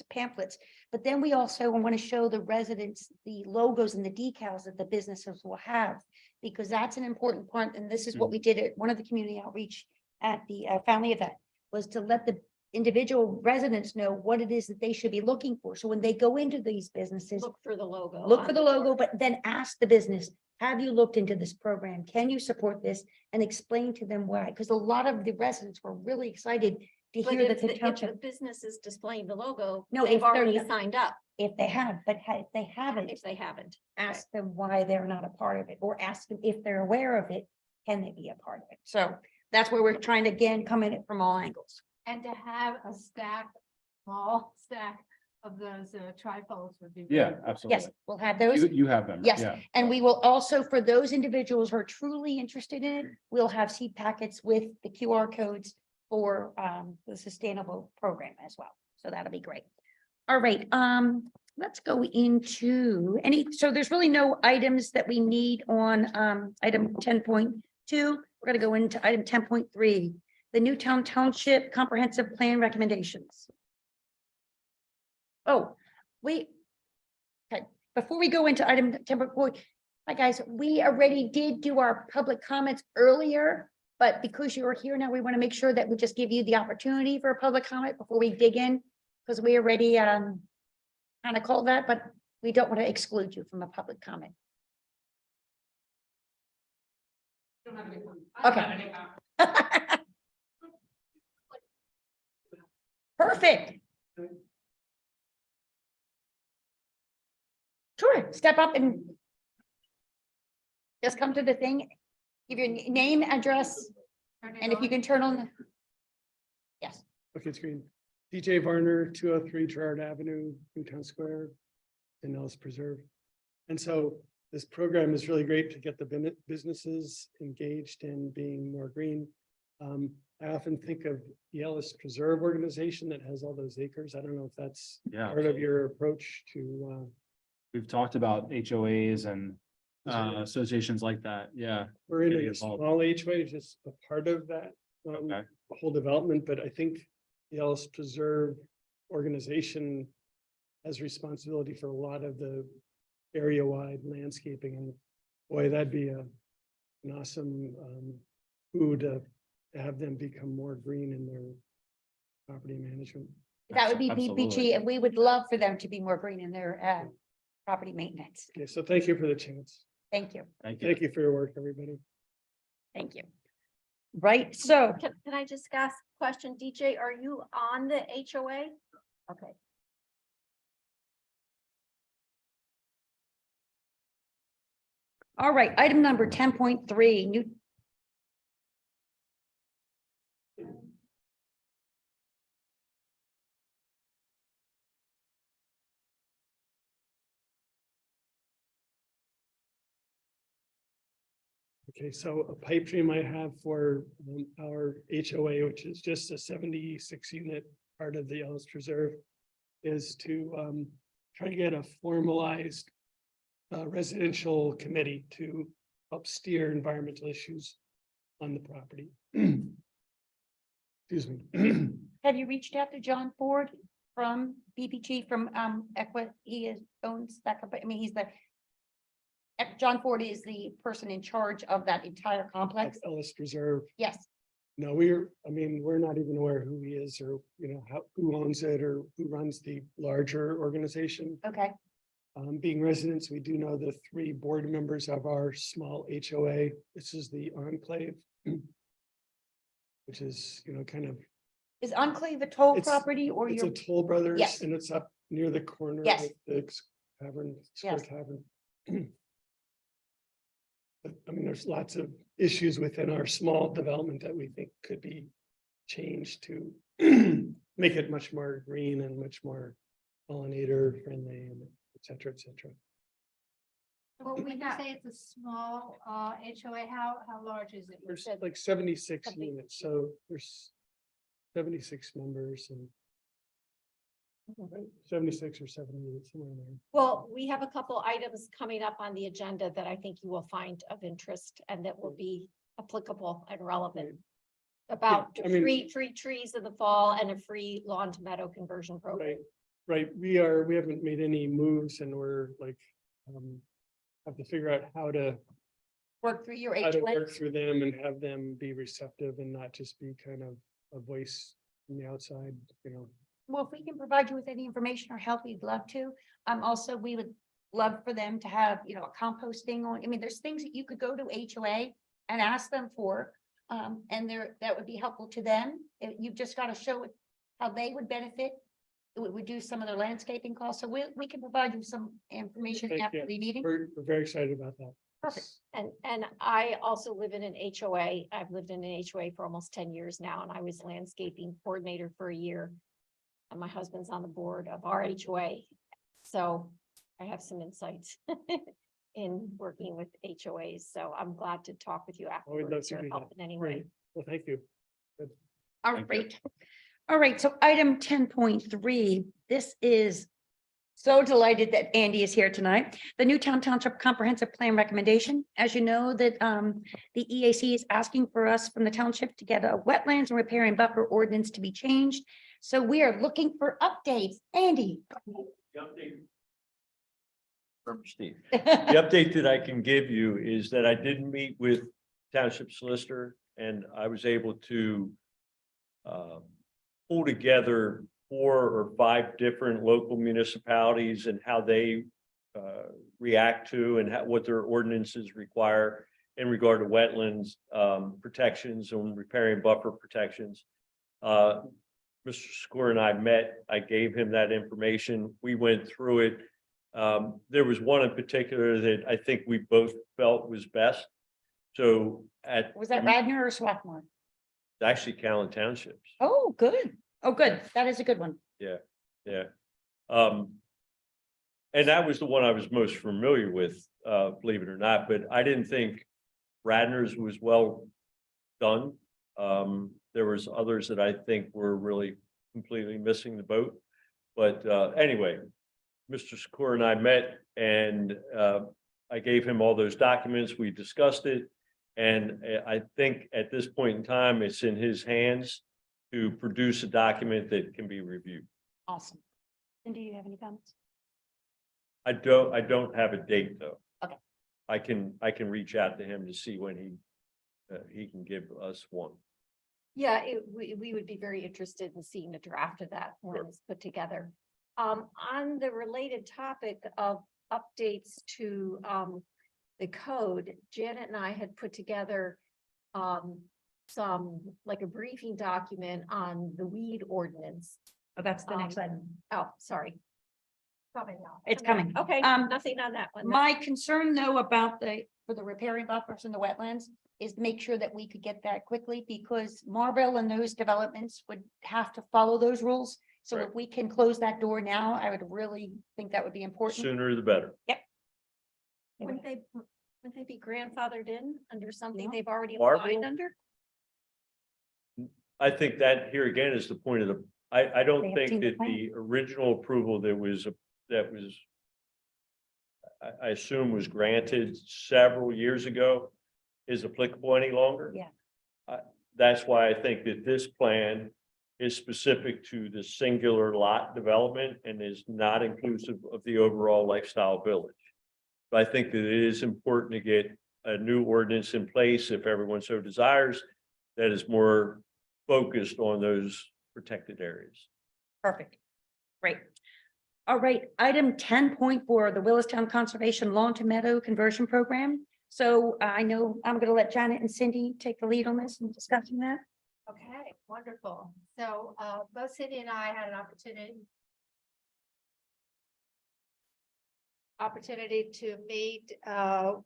pamphlets. But then we also want to show the residents the logos and the decals that the businesses will have, because that's an important part. And this is what we did at one of the community outreach at the family event, was to let the individual residents know what it is that they should be looking for. So when they go into these businesses, Look for the logo. look on for the door. logo, but then ask the business, have you looked into this program? Can you support this? And explain to them why, because a lot of the residents were really excited to But hear if that the the township, business is displaying the logo, No, they've if they're already not- signed up, if they have, but if they haven't, if they haven't. ask them why they're not a part of it, or ask them if they're aware of it, can they be a part of it? So that's where we're trying to, again, come in it from all angles. And to have a small stack of those trifolds would be. Yeah, really good. absolutely. Yes, we'll have those. You have them. Yes. Yeah. And we will also, for those individuals who are truly interested in it, we'll have seed packets with the QR codes for the sustainable program as well. So that'll be great. All right, let's go into so there's really no items that we need on item 10.2. We're gonna go into item 10.3, the Newtown Township Comprehensive Plan Recommendations. Oh, okay, before we go into item 10.4, hi guys, we already did do our public comments earlier, but because you're here now, we want to make sure that we just give you the opportunity for a public comment before we dig in, because we already kind of called that, but we don't want to exclude you from a public comment. Okay. Perfect. Sure, step up and just come to the thing, give your name, address, and if you can turn on the. Yes, Okay, it's green. DJ Varner, 203 Gerard Avenue, Newtown Square, in Ellis Preserve. And so this program is really great to get the businesses engaged in being more green. I often think of the Ellis Preserve organization that has all those acres. I don't know if that's Yeah. part of your approach to, We've talked about HOAs and associations like that. Yeah. we're in Getting a involved. small HOA, just a part of that. Okay. Whole development, but I think the Ellis Preserve organization has responsibility for a lot of the area-wide landscaping, and boy, that'd be an awesome food to have them become more green in their property management. That would be Absolutely. PPG, and we would love for them to be more green in their property maintenance. Okay, so thank you for the chance. Thank you, Thank you. Thank you for your work, everybody. thank you. Right, so Can I just ask a question? DJ, are you on the HOA? Okay. all right, item number 10.3, new. Okay, so a pipe dream I have for our HOA, which is just a 76 unit part of the Ellis Preserve, is to try to get a formalized residential committee to help steer environmental issues on the property. Excuse me. Have you reached out to John Ford from BPG from Equi? Owns that company. I mean, he's the. John Ford is the person in charge of that entire complex. Ellis Preserve. Yes, No, I mean, we're not even aware who he is or, who owns it or who runs the larger organization. okay, Being residents, we do know the 3 board members of our small HOA. This is the Enclave. Which is, kind of, is Enclave a toll It's- property or it's your? a Toll Brothers Yes. and it's up near the corner Yes. of the tavern, Square Yes. Tavern. But I mean, there's lots of issues within our small development that we think could be changed to make it much more green and much more pollinator friendly and et cetera, et cetera. Well, When we you got, say it's a small HOA, how large is it? You There's said- like 76 something. units, so there's 76 members and right, 76 or 78, somewhere in there. well, we have a couple items coming up on the agenda that I think you will find of interest and that will be applicable and relevant. About I mean- free trees in the fall and a free lawn to meadow conversion program. Right, we haven't made any moves and we're like, have to figure out how to Work through your how to HOA? work through them and have them be receptive and not just be kind of a voice from the outside, Well, if we can provide you with any information or help, we'd love to. Also, we would love for them to have, a composting on, I mean, there's things that you could go to HOA and ask them for. And that would be helpful to them. You've just got to show it how they would benefit. It would reduce some of their landscaping costs. So we can provide you some information Thank after you. the meeting. We're very excited about that. Perfect. And I also live in an HOA. I've lived in an HOA for almost 10 years now, and I was landscaping coordinator for a year. And my husband's on the board of our HOA. So I have some insights in working with HOAs. So I'm glad to talk with you love afterwards to or do help that. in any way. Great. Well, thank you. All Thank you. right. All right, so item 10.3, this is so delighted that Andy is here tonight. The Newtown Township Comprehensive Plan Recommendation. As you know, that the EAC is asking for us from the township to get a wetlands and riparian buffer ordinance to be changed. So we are looking for updates. Andy. The update- Remember, Steve, the update that I can give you is that I did meet with Township Solicitor and I was able to pull together 4 or 5 different local municipalities and how they react to and what their ordinances require in regard to wetlands protections and riparian buffer protections. Mr. Score and I met, I gave him that information. We went through it. There was one in particular that I think we both felt was best. So Was that Radnor or Swarthmore? actually Callan Townships. Oh, good. Oh, good. That is a good one. Yeah. And that was the one I was most familiar with, believe it or not, but I didn't think Radnor's was well done. There was others that I think were really completely missing the boat. But anyway, Mr. Secor and I met and I gave him all those documents. We discussed it. And I think at this point in time, it's in his hands to produce a document that can be reviewed. Awesome. And do you have any comments? I don't have a date though. Okay. I can reach out to him to see when he can give us one. Yeah, we would be very interested in seeing a draft of that when it's put together. On the related topic of updates to the code, Janet and I had put together some, like a briefing document on the weed ordinance. Oh, that's the next item. Oh, sorry. Coming now. It's coming. Okay, nothing on that one. My concern though about for the riparian buffers in the wetlands is make sure that we could get that quickly because Marville and those developments would have to follow those rules. So Right. if we can close that door now, I would really think that would be important. Sooner the better. Wouldn't they be grandfathered in under something No. they've already Marville? applied under? I think that here again is the point of I don't They have think seen the that the original approval that was I assume was granted several years ago is applicable any longer. Yeah. That's why I think that this plan is specific to the singular lot development and is not inclusive of the overall lifestyle village. But I think that it is important to get a new ordinance in place if everyone so desires that is more focused on those protected areas. Perfect. Great. All right, item 10.4, the Willistown Conservation Lawn to Meadow Conversion Program. So I know I'm going to let Janet and Cindy take the lead on this and discussing that. Okay, wonderful. So both Cindy and I had an opportunity to meet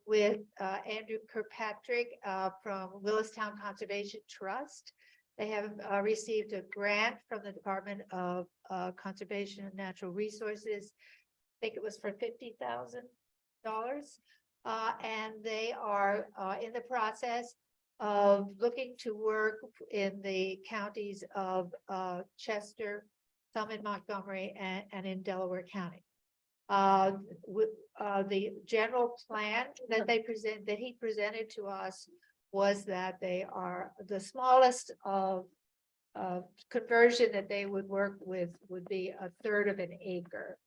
with Andrew Kirkpatrick from Willistown Conservation Trust. They have received a grant from the Department of Conservation and Natural Resources. I think it was for $50,000. And they are in the process of looking to work in the counties of Chester, some in Montgomery, and in Delaware County. The general plan that he presented to us was that they are the smallest of conversion that they would work with would be 1/3 of an acre.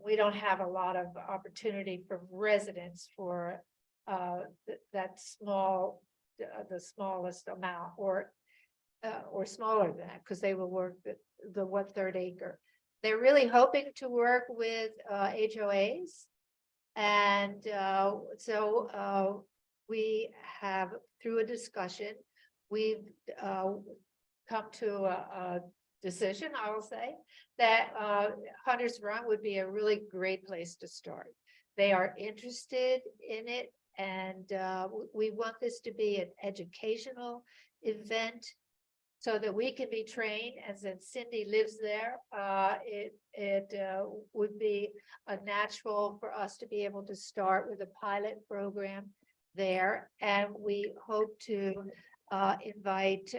We don't have a lot of opportunity for residents for that small, the smallest amount or smaller than that, because they will work the 1/3 acre. They're really hoping to work with HOAs. And so we have, through a discussion, we've come to a decision, I will say, that Hunter's Run would be a really great place to start. They are interested in it, and we want this to be an educational event so that we can be trained. And since Cindy lives there, it would be a natural for us to be able to start with a pilot program there. And we hope to invite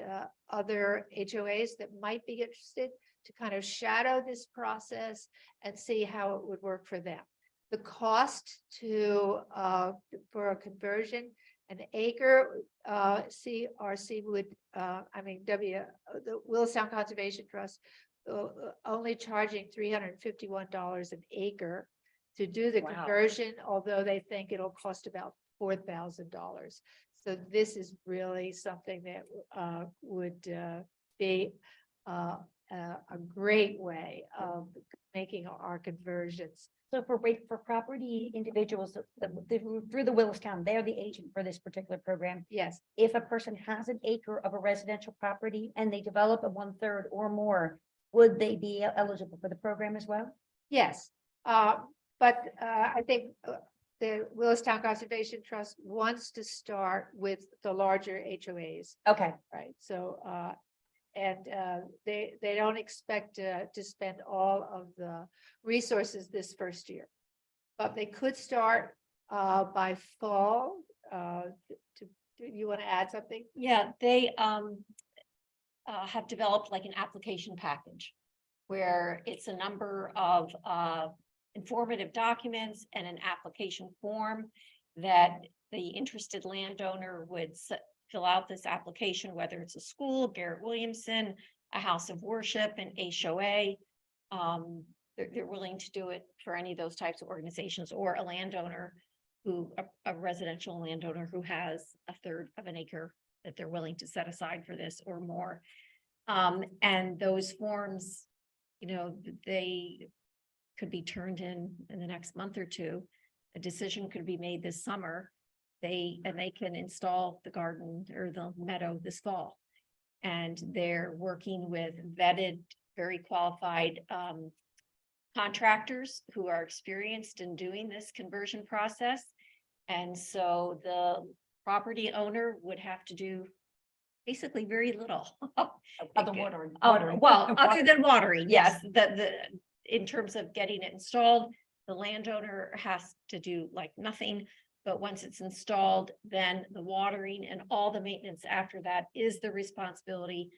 other HOAs that might be interested to kind of shadow this process and see how it would work for them. The cost for a conversion, an acre, CRC would, the Willistown Conservation Trust only charging $351 an acre to do the Wow. conversion, although they think it'll cost about $4,000. So this is really something that would be a great way of making our conversions. So for property individuals through the Willistown, they're the agent for this particular program. Yes, If a person has an acre of a residential property and they develop a 1/3 or more, would they be eligible for the program as well? yes. But I think the Willistown Conservation Trust wants to start with the larger HOAs, Okay, right? So they don't expect to spend all of the resources this first year. But they could start by fall. Do you want to add something? Yeah, they have developed like an application package where it's a number of informative documents and an application form that the interested landowner would fill out this application, whether it's a school, Garrett Williamson, a house of worship, an HOA. They're willing to do it for any of those types of organizations, or a landowner who, a residential landowner who has a third of an acre that they're willing to set aside for this or more. And those forms, you know, they could be turned in the next month or two. A decision could be made this summer. They can install the garden or the meadow this fall. And they're working with vetted, very qualified contractors who are experienced in doing this conversion process. And so the property owner would have to do basically very little. Other watering. Well, other than watering, yes, in terms of getting it installed, the landowner has to do like nothing. But once it's installed, then the watering and all the maintenance after that is the responsibility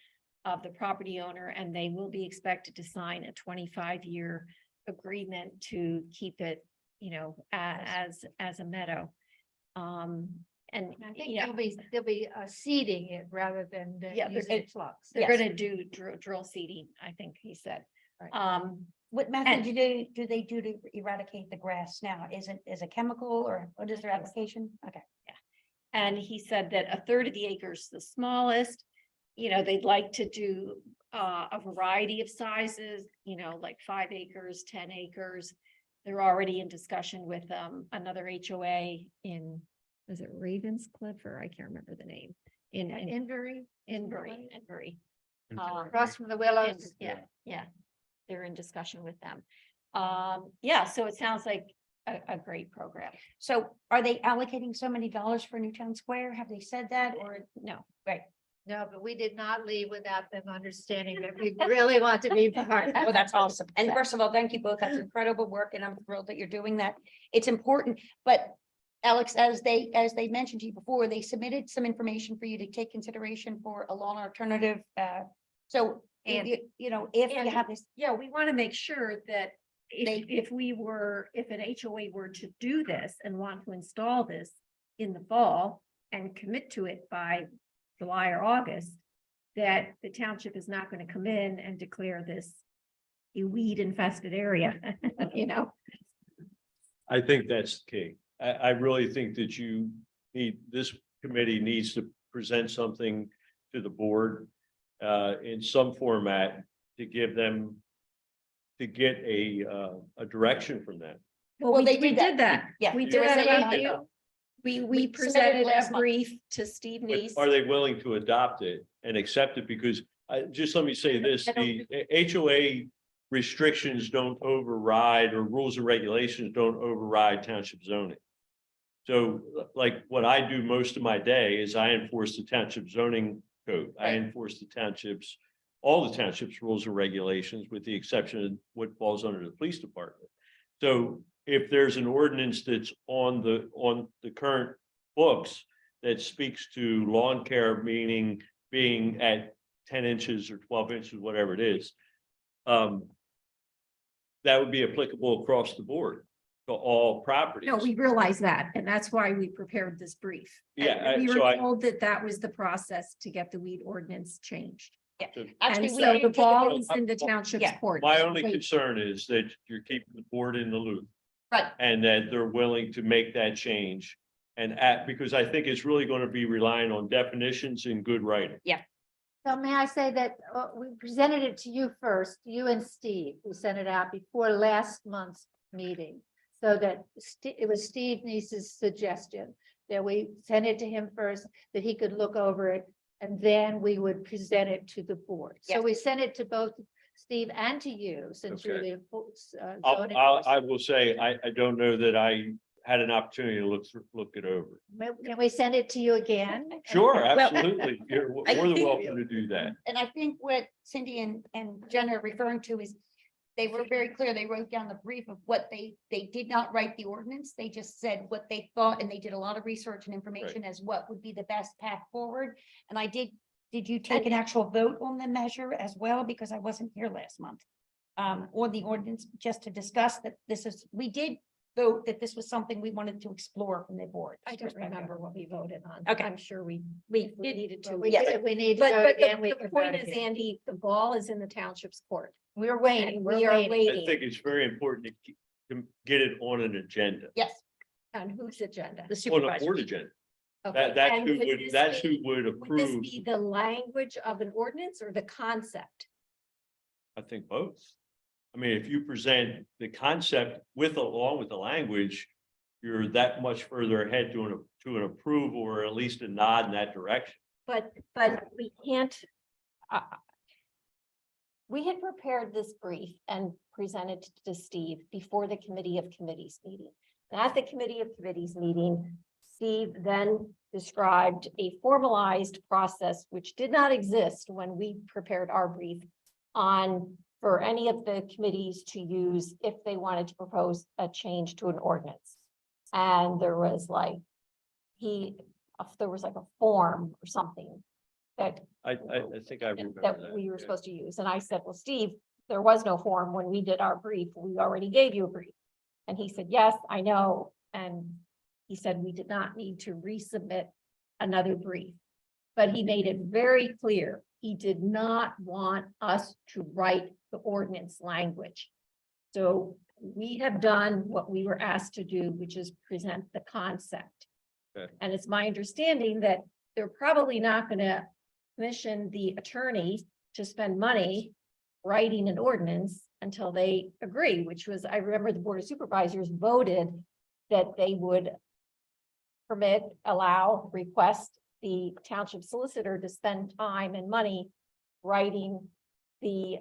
of the property owner, and they will be expected to sign a 25-year agreement to keep it, you know, as a meadow. And I think yeah, they'll be seeding it rather than Yeah, using flux. they're yes. gonna do drill seeding, I think he said. Right. What method do they do to eradicate the grass now? Is it chemical, or what is their application? Okay. And he said that a third of the acres, the smallest, you know, they'd like to do a variety of sizes, you know, like 5 acres, 10 acres. They're already in discussion with another HOA in, was it Ravenscliff, or I can't remember the name, in Inbury. Across from the willows. Yeah, they're in discussion with them. Yeah, so it sounds like a great program. So are they allocating so many dollars for Newtown Square? Have they said that, or? No, Right. No, but we did not leave without them understanding that we really want to be part. Well, that's awesome. And first of all, thank you both. That's incredible work, and I'm thrilled that you're doing that. It's important, but Alex, as they mentioned to you before, they submitted some information for you to take consideration for a lawn alternative. So, And- if you know, if you and- have this, yeah, we want to make sure that if an HOA were to do this and want to install this in the fall and commit to it by July or August, that the township is not going to come in and declare this a weed infested area, you know? I think that's the key. I really think that this committee needs to present something to the board in some format to give them, to get a direction from them. Well, they we did did that. yeah. We You did were that. saying Thank that. you. We submitted presented last a month. brief to Steve But Neese. are they willing to adopt it and accept it? Because just let me say this, the HOA restrictions don't override, or rules and regulations don't override township zoning. So like what I do most of my day is I enforce the township zoning code. I Right. enforce the township's, all the township's rules and regulations, with the exception of what falls under the police department. So if there's an ordinance that's on the current books that speaks to lawn care, meaning being at 10 inches or 12 inches, whatever it is, that would be applicable across the board to all properties. No, we realize that, and that's why we prepared this brief. And Yeah, we so were I- told that was the process to get the weed ordinance changed. And Actually, we so the didn't take ball it- is in the township's Yeah. court. My only Wait, concern is that you're keeping the board in the loop. Right. And that they're willing to make that change. And because I think it's really going to be relying on definitions and good writing. So may I say that we presented it to you first, you and Steve, who sent it out before last month's meeting. So that it was Steve Neese's suggestion that we send it to him first, that he could look over it, and then we would present it to the board. So Yeah. we sent it to both Steve and to you, since you're Okay. the zoning I enforcement. will say, I don't know that I had an opportunity to look it over. Can we send it to you again? Sure, absolutely. You're more I than think- welcome to do that. And I think what Cindy and Jen are referring to is they were very clear. They wrote down the brief of what they did not write the ordinance. They just said what they thought, and they did a lot of research and information as what would be the best path forward. And did you take an actual vote on the measure as well? Because I wasn't here last month. On the ordinance, just to discuss that we did vote that this was something we wanted to explore from the board. I don't remember what we voted on. Okay. I'm sure we did- needed to. Yes. We need to But, go but again. We the can point vote is, again. Andy, the ball is in the township's court. We're waiting. And We're we are waiting. I waiting. think it's very important to get it on an agenda, Yes, On whose agenda? the on a board supervisor. agenda. Okay, That's and who would would, this that's be- who would Would this approve, be the language of an ordinance or the concept? I think both. I mean, if you present the concept along with the language, you're that much further ahead to an approval or at least a nod in that direction. But we can't. We had prepared this brief and presented to Steve before the committee of committees meeting. And at the committee of committees meeting, Steve then described a formalized process which did not exist when we prepared our brief for any of the committees to use if they wanted to propose a change to an ordinance. And there was like, there was like a form or something that I think I remember that that. we were yeah. supposed to use. And I said, well, Steve, there was no form when we did our brief. We already gave you a brief. And he said, yes, I know. And he said, we did not need to resubmit another brief. But he made it very clear, he did not want us to write the ordinance language. So we have done what we were asked to do, which is present the concept. Okay. And it's my understanding that they're probably not going to commission the attorney to spend money writing an ordinance until they agree, which was, I remember the Board of Supervisors voted that they would request the township solicitor to spend time and money writing the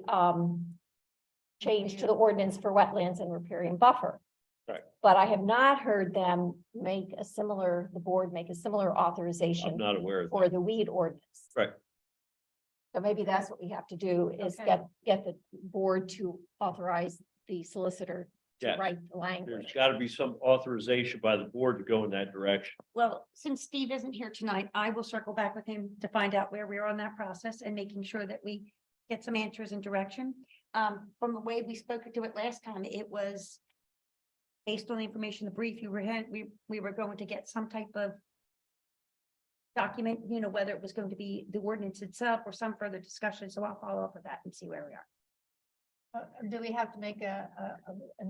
change to the ordinance for wetlands and riparian buffer. Right. But I have not heard them the board make a similar I'm authorization not aware of that. for the weed ordinance. Right. So maybe that's what we have to do is Okay. get the board to authorize the solicitor to Yeah. write the There's language. got to be some authorization by the board to go in that direction. Well, since Steve isn't here tonight, I will circle back with him to find out where we are on that process and making sure that we get some answers and direction. From the way we spoke to it last time, it was based on the information, the brief you were had, we were going to get some type of document, whether it was going to be the ordinance itself or some further discussion. So I'll follow up with that and see where we are. Do we have to make a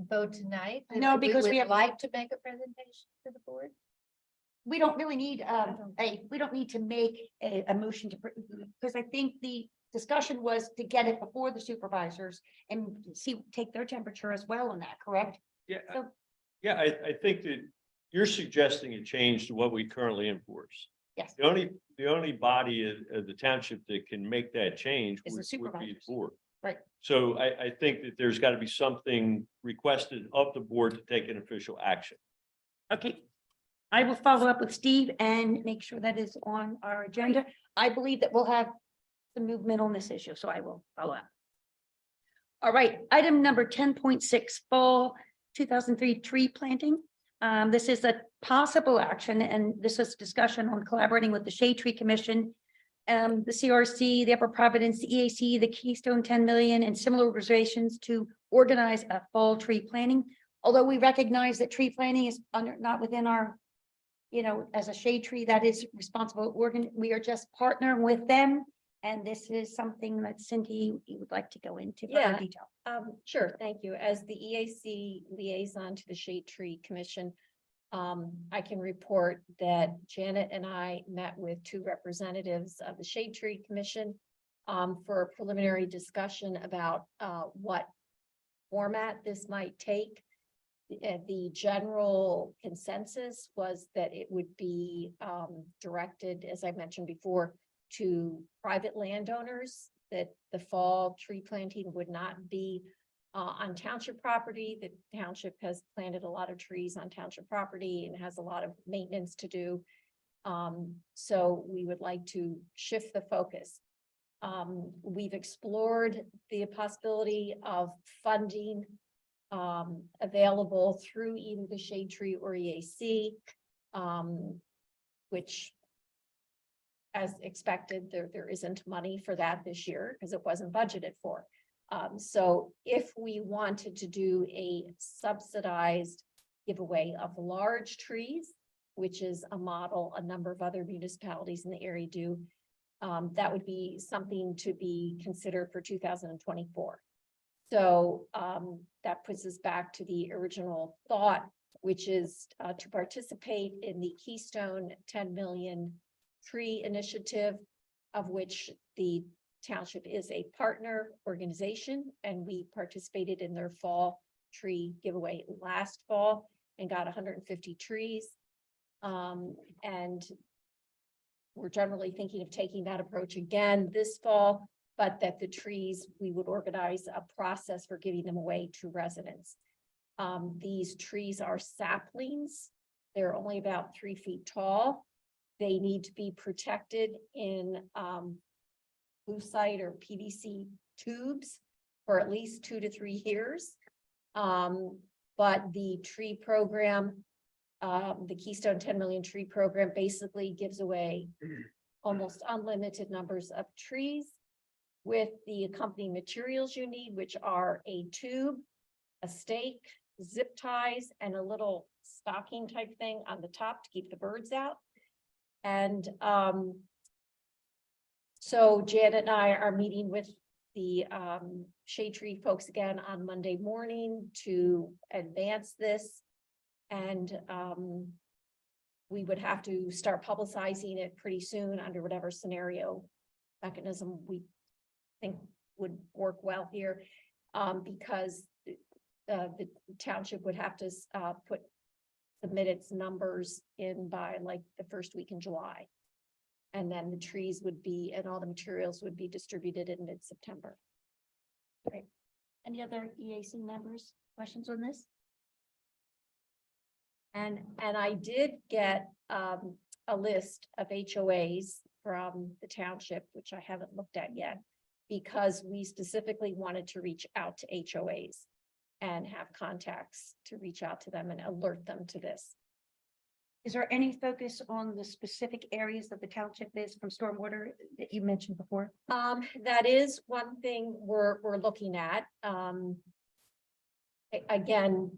vote tonight? No, because we would have- like to make a presentation to the board. We don't really need, don't- we don't need to make a motion to, because I think the discussion was to get it before the supervisors and take their temperature as well on that, correct? Yeah, So- yeah, I think that you're suggesting a change to what we currently enforce. Yes. The only body of the township that can make that change Is the would be the supervisors. board. Right. So I think that there's got to be something requested of the board to take an official action. Okay. I will follow up with Steve and make sure that is on our agenda. I believe that we'll have some movement on this issue, so I will follow up. All right, item number 10.6, fall 2003 tree planting. This is a possible action, and this is discussion on collaborating with the Shade Tree Commission, the CRC, the Upper Providence, the EAC, the Keystone 10 million, and similar organizations to organize a fall tree planting. Although we recognize that tree planting is not within our, as a shade tree, that is responsible organ, we are just partnering with them. And this is something that Cindy, you would like to go into further Yeah. detail. Sure, thank you. As the EAC liaison to the Shade Tree Commission, I can report that Janet and I met with two representatives of the Shade Tree Commission for a preliminary discussion about what format this might take. The general consensus was that it would be directed, as I mentioned before, to private landowners, that the fall tree planting would not be On township property, the township has planted a lot of trees on township property and has a lot of maintenance to do. So we would like to shift the focus. We've explored the possibility of funding available through either the shade tree or EAC, which, as expected, there isn't money for that this year because it wasn't budgeted for. So if we wanted to do a subsidized giveaway of large trees, which is a model a number of other municipalities in the area do, that would be something to be considered for 2024. So that puts us back to the original thought, which is to participate in the Keystone 10 million tree initiative, of which the township is a partner organization, and we participated in their fall tree giveaway last fall and got 150 trees. And we're generally thinking of taking that approach again this fall, but that the trees, we would organize a process for giving them away to residents. These trees are saplings. They're only about 3 feet tall. They need to be protected in lucite or PVC tubes for at least 2 to 3 years. But the tree program, the Keystone 10 million tree program, basically gives away almost unlimited numbers of trees with the accompanying materials you need, which are a tube, a stake, zip ties, and a little stocking type thing on the top to keep the birds out. And so Janet and I are meeting with the shade tree folks again on Monday morning to advance this. And we would have to start publicizing it pretty soon under whatever scenario mechanism we think would work well here, because the township would have to submit its numbers in by like the first week in July. And then the trees would be, and all the materials would be distributed in mid-September. Great. Any other EAC members, questions on this? And I did get a list of HOAs from the township, which I haven't looked at yet, because we specifically wanted to reach out to HOAs and have contacts to reach out to them and alert them to this. Is there any focus on the specific areas that the township is from stormwater that you mentioned before? That is one thing we're looking at. Again,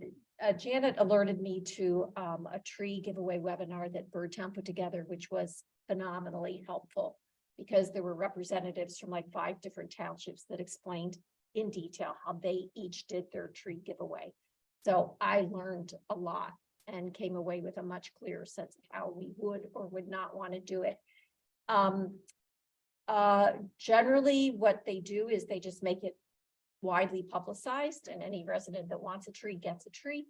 Janet alerted me to a tree giveaway webinar that Birdtown put together, which was phenomenally helpful because there were representatives from like 5 different townships that explained in detail how they each did their tree giveaway. So I learned a lot and came away with a much clearer sense of how we would or would not want to do it. Generally, what they do is they just make it widely publicized, and any resident that wants a tree gets a tree.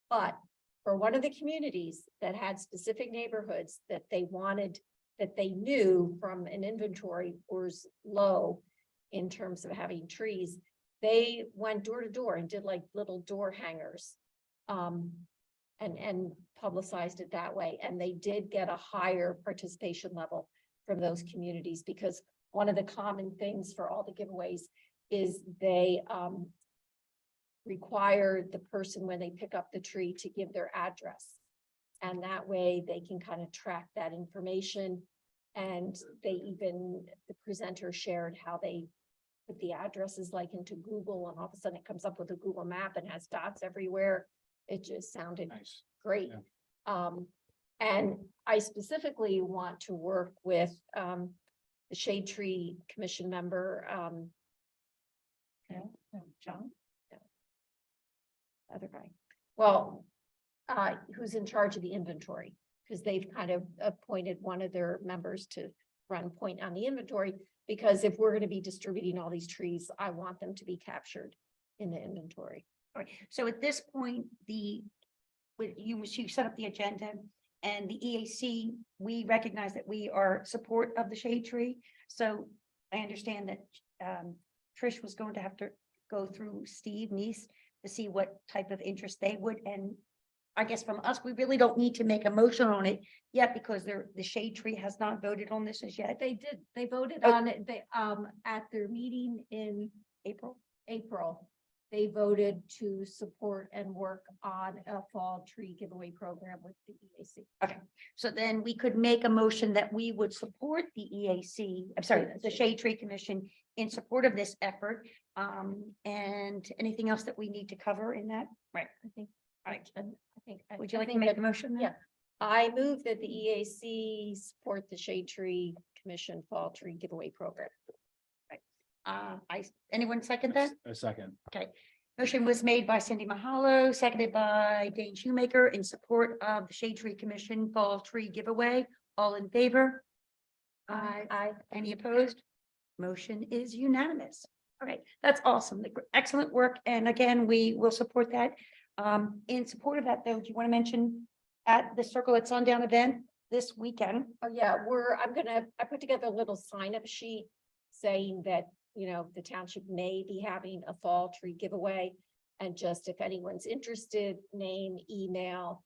But for one of the communities that had specific neighborhoods that they wanted, that they knew from an inventory was low in terms of having trees, they went door to door and did like little door hangers. And publicized it that way. And they did get a higher participation level from those communities, because one of the common things for all the giveaways is they require the person when they pick up the tree to give their address. And that way they can kind of track that information. And they even, the presenter shared how they put the addresses like into Google, and all of a sudden it comes up with a Google map and has dots everywhere. It just sounded Nice. great. Yeah. And I specifically want to work with the Shade Tree Commission member, John? other guy. Well, who's in charge of the inventory, because they've kind of appointed one of their members to run point on the inventory, because if we're going to be distributing all these trees, I want them to be captured in the inventory. All right, so at this point, you set up the agenda, and the EAC, we recognize that we are support of the shade tree. So I understand that Trish was going to have to go through Steve Neese to see what type of interest they would, and I guess from us, we really don't need to make a motion on it yet because the shade tree has not voted on this as yet. They did, they voted Oh. on it, at their meeting in April. April. They voted to support and work on a fall tree giveaway program with the EAC. So then we could make a motion that we would support the EAC, I'm sorry, the Shade Tree Commission in support of this effort. And anything else that we need to cover in that? Right. I think. Right. I think. Would you I like to think make that- a motion? then? yeah. I move that the EAC support the Shade Tree Commission Fall Tree Giveaway Program. Anyone second that? A second. Motion was made by Cindy Mahalo, seconded by Dane Shoemaker in support of the Shade Tree Commission Fall Tree Giveaway. All in favor? Any opposed? Motion is unanimous. All right, that's awesome. Excellent work. And again, we will support that. In support of that, though, do you want to mention at the Circle at Sundown event this weekend? Oh, yeah, I put together a little sign up sheet saying that, you know, the township may be having a fall tree giveaway. And just if anyone's interested, name, email,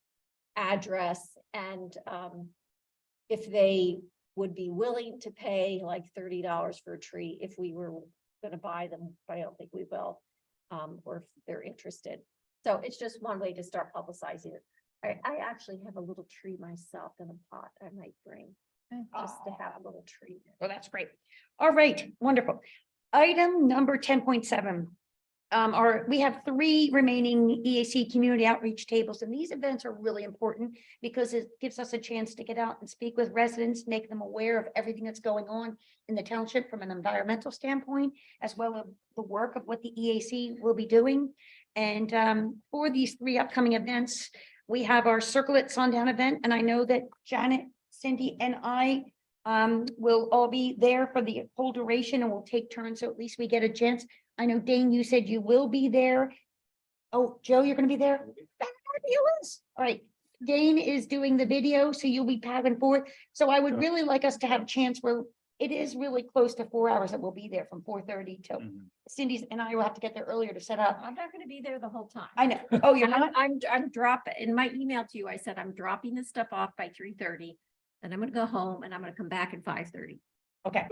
address, and if they would be willing to pay like $30 for a tree if we were gonna buy them, but I don't think we will. Or if they're interested. So it's just one way to start publicizing it. I actually have a little tree myself in a pot I might bring, just to have a little tree. Well, that's great. All right, wonderful. Item number 10.7. We have 3 remaining EAC community outreach tables, and these events are really important because it gives us a chance to get out and speak with residents, make them aware of everything that's going on in the township from an environmental standpoint, as well as the work of what the EAC will be doing. And for these 3 upcoming events, we have our Circle at Sundown event, and I know that Janet, Cindy, and I will all be there for the whole duration, and we'll take turns, so at least we get a chance. I know, Dane, you said you will be there. Oh, Joe, you're gonna be there? Fabulous. All right, Dane is doing the video, so you'll be back and forth. So I would really like us to have a chance where it is really close to 4 hours that we'll be there from 4:30 till Cindy's, and I will have to get there earlier to set up. I'm not gonna be there the whole time. I know. Oh, you're not? I'm dropping, in my email to you, I said I'm dropping this stuff off by 3:30. Then I'm gonna go home and I'm gonna come back at 5:30. Okay.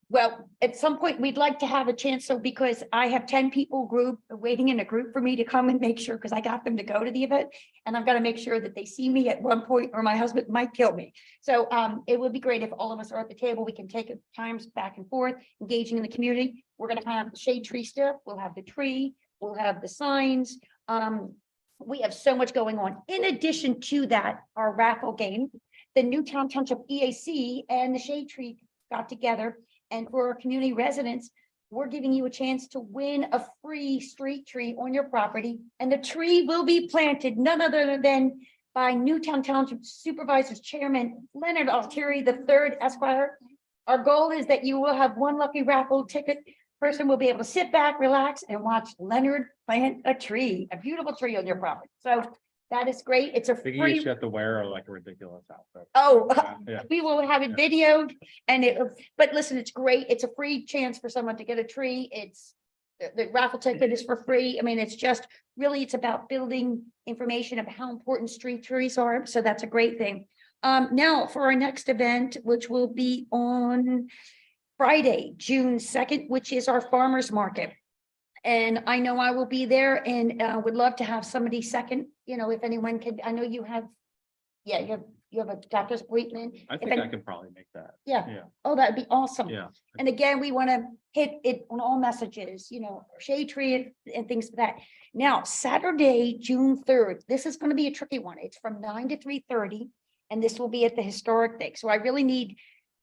Well, at some point, we'd like to have a chance, so because I have 10 people waiting in a group for me to come and make sure, because I got them to go to the event. And I've got to make sure that they see me at one point or my husband might kill me. So it would be great if all of us are at the table. We can take times back and forth, engaging in the community. We're going to have the shade tree stuff. We'll have the tree. We'll have the signs. We have so much going on. In addition to that, our raffle game, the Newtown Township EAC and the Shade Tree got together. And for our community residents, we're giving you a chance to win a free street tree on your property. And the tree will be planted none other than by Newtown Township Supervisor's Chairman Leonard Altieri III, Esquire. Our goal is that you will have one lucky raffle ticket. Person will be able to sit back, relax, and watch Leonard plant a tree, a beautiful tree on your property. So that is great. It's a I think you free. each have to wear like a ridiculous outfit. Oh, Yeah. we will have it videoed and but listen, it's great. It's a free chance for someone to get a tree. It's the raffle ticket is for free. I mean, it's just really, it's about building information of how important street trees are. So that's a great thing. Now for our next event, which will be on Friday, June 2nd, which is our farmer's market. And I know I will be there and would love to have somebody second, if anyone could, I know you have, you have a doctor's appointment. I If think any- I could probably make that. Yeah. Yeah. Oh, that'd be awesome. Yeah. And again, we want to hit it on all messages, shade tree and things like that. Now, Saturday, June 3rd, this is going to be a tricky one. It's from 9 to 3:30, and this will be at the historic thing. So I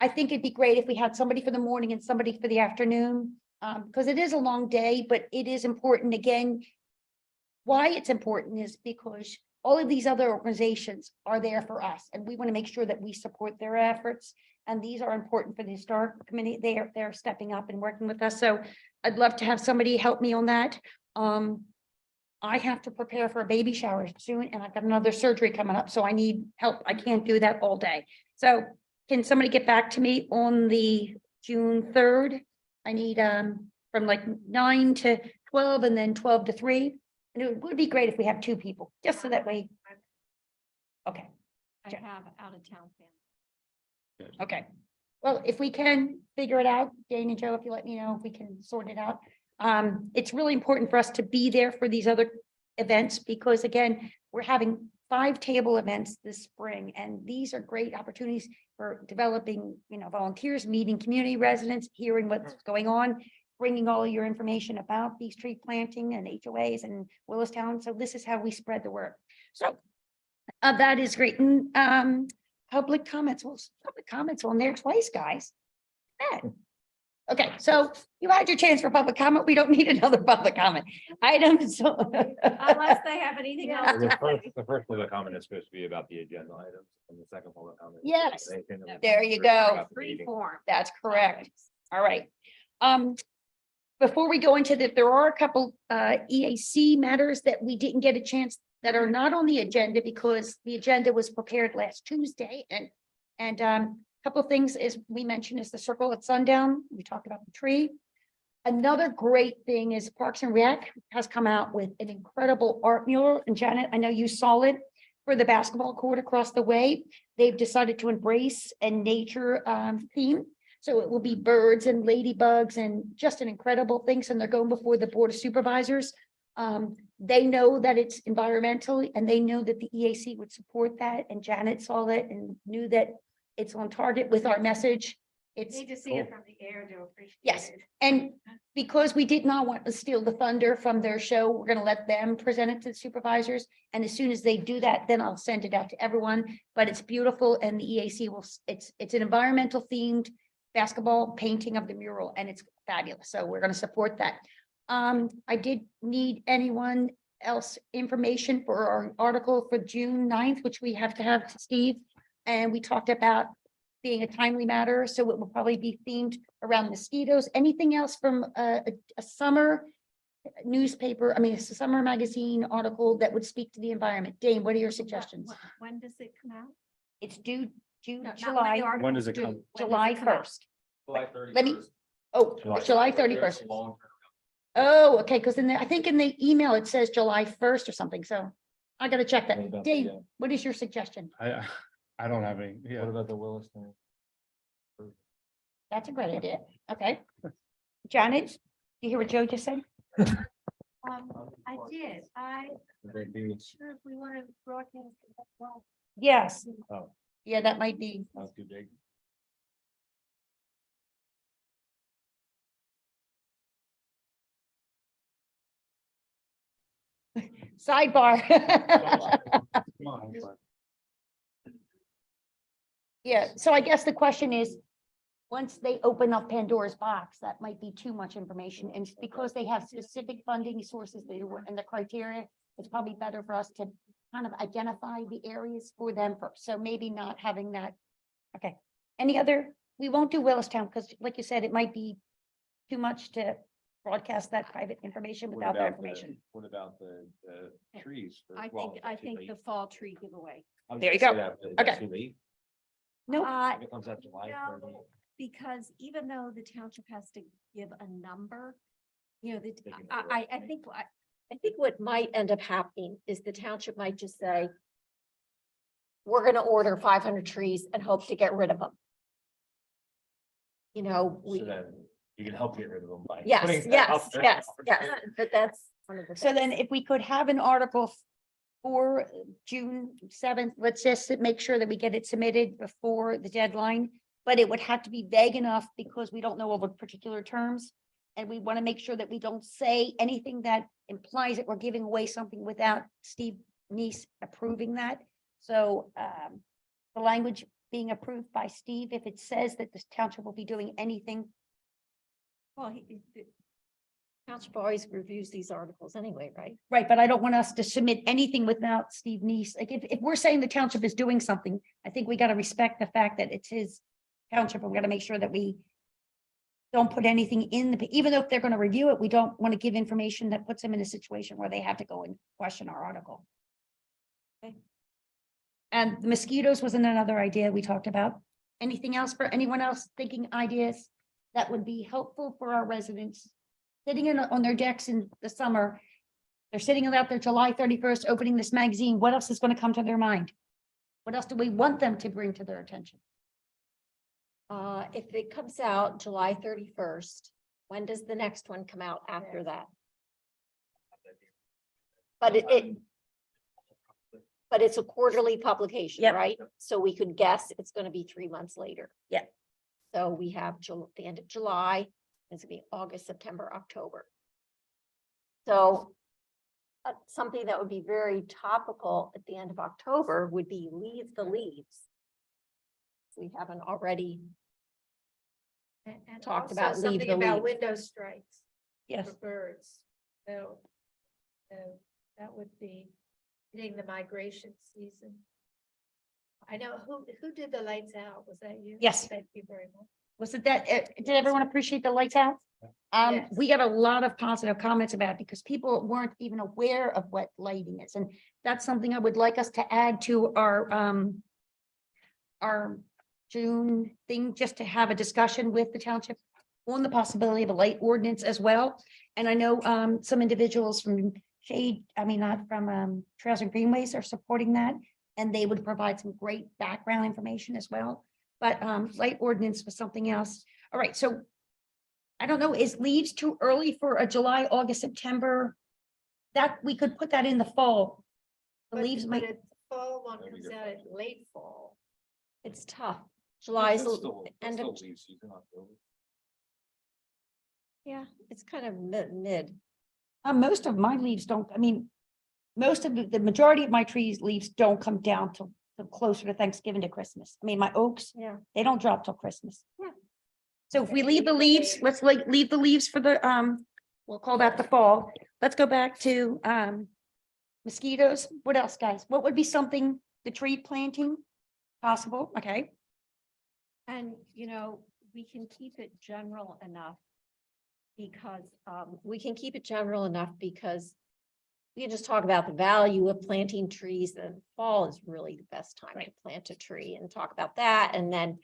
think it'd be great if we had somebody for the morning and somebody for the afternoon. Because it is a long day, but it is important. Again, why it's important is because all of these other organizations are there for us, and we want to make sure that we support their efforts. And these are important for the historic committee. They're stepping up and working with us. So I'd love to have somebody help me on that. I have to prepare for a baby shower soon, and I've got another surgery coming up, so I need help. I can't do that all day. So can somebody get back to me on the June 3rd? I need from like 9 to 12 and then 12 to 3. And it would be great if we have 2 people, just so that way. Okay, I Sure. have out of town family. okay. Well, if we can figure it out, Jane and Joe, if you let me know if we can sort it out. It's really important for us to be there for these other events because again, we're having 5 table events this spring and these are great opportunities for developing, volunteers, meeting community residents, hearing what's going on, bringing all your information about these tree planting and HOAs and Willistown. So this is how we spread the word. So that is great. And public comments, public comments on there twice, guys. Bad. Okay, so you had your chance for public comment. We don't need another public comment. Items. Unless they have anything else to say. The first public comment is supposed to be about the agenda items and the second public comment. Yes, there you go. Free form. That's correct. All right. Before we go into that, there are a couple EAC matters that we didn't get a chance that are not on the agenda because the agenda was prepared last Tuesday and couple of things is we mentioned is the circle at sundown. We talked about the tree. Another great thing is Parks and Rec has come out with an incredible art mural. And Janet, I know you saw it for the basketball court across the way. They've decided to embrace a nature theme. So it will be birds and ladybugs and just an incredible things. And they're going before the Board of Supervisors. They know that it's environmental and they know that the EAC would support that. And Janet saw it and knew that it's on target with our message. It's Need to see it from the air to appreciate Yes. it. and because we did not want to steal the thunder from their show, we're going to let them present it to the supervisors. And as soon as they do that, then I'll send it out to everyone. But it's beautiful and the EAC will, it's an environmental themed basketball painting of the mural and it's fabulous. So we're going to support that. I did need anyone else information for our article for June 9th, which we have to have to Steve. And we talked about being a timely matter, so it will probably be themed around mosquitoes. Anything else from a summer newspaper, it's a summer magazine article that would speak to the environment? Dane, what are your suggestions? When does it come out? It's due No, not when the July, article's When does it due. come? When does July it come out? 1st. Let me, July 31st. Long. Oh, okay, because I think in the email, it says July 1st or something, so I gotta check What that. about Dave, the, what is your suggestion? I don't have any, What about the Williston? That's a great idea. Okay. Janet, you hear what Joe just said? I did, I'm not sure if we want to broadcast it as well. Yes. Oh. Yeah, that might be. That's too big. Sidebar. come on, but- Yeah, so I guess the question is, once they open up Pandora's box, that might be too much information. And because they have specific funding sources and the criteria, it's probably better for us to kind of identify the areas for them first. So maybe not having that. Okay. Any other, we won't do Willistown because like you said, it might be too much to broadcast that private information What without that about the- information. What about the trees? for- I well, think too late. the fall tree giveaway. I was There you gonna go. say that, is that Okay. too late? No, If it comes out July No. 30. Because even though the township has to give a number, They can I think what might end up happening is the township might just say, we're gonna order 500 trees and hope to get rid of them. So then you can help get rid of them by. Yes, putting that out yes, there. but that's one of the. so then things. if we could have an article for June 7th, let's just make sure that we get it submitted before the deadline. But it would have to be vague enough because we don't know all the particular terms. And we want to make sure that we don't say anything that implies that we're giving away something without Steve Neese approving that. So the language being approved by Steve, if it says that the township will be doing anything. Well, the township always reviews these articles anyway, right? Right, but I don't want us to submit anything without Steve Neese. Like if we're saying the township is doing something, I think we got to respect the fact that it's his township. And we got to make sure that we don't put anything in the, even though if they're going to review it, we don't want to give information that puts them in a situation where they have to go and question our article. Okay. And the mosquitoes wasn't another idea we talked about. Anything else for anyone else thinking ideas that would be helpful for our residents sitting on their decks in the summer. They're sitting out there July 31st, opening this magazine. What else is going to come to their mind? What else do we want them to bring to their attention? If it comes out July 31st, when does the next one come out after that? But but it's a quarterly publication, Yep. right? So we could guess it's gonna be 3 months later. Yep. So we have the end of July, it's gonna be August, September, October. So something that would be very topical at the end of October would be Leave the Leaves. We haven't already, And Talked also about leave something the about leaves. window strikes Yes. for birds. So, that would be hitting the migration season. I know who did the lights out? Was that you? Yes. Thank you very much. Was it that, did everyone appreciate the lights out? Yes. We got a lot of positive comments about it because people weren't even aware of what lighting is. And that's something I would like us to add to our June thing, just to have a discussion with the township on the possibility of a light ordinance as well. And I know some individuals from not from Trails and Greenways are supporting that. And they would provide some great background information as well. But light ordinance was something else. All right, so I don't know, is leaves too early for a July, August, September? That we could put that in the fall. The leaves might, The fall one comes out at late fall. it's tough. July's That's still- that's end of, still leaf season, October. yeah, it's kind of mid. most of my leaves don't, most of the majority of my trees leaves don't come down till closer to Thanksgiving to Christmas. I mean, my oaks, Yeah. they don't drop till Christmas. Yeah. So if we leave the leaves, let's leave the leaves for the, we'll call that the fall. Let's go back to, mosquitoes. What else, guys? What would be something, the tree planting? Possible, okay? And, we can keep it general enough. Because, we can keep it general enough because we can just talk about the value of planting trees, and fall is really the best time to plant a tree and talk about that. And then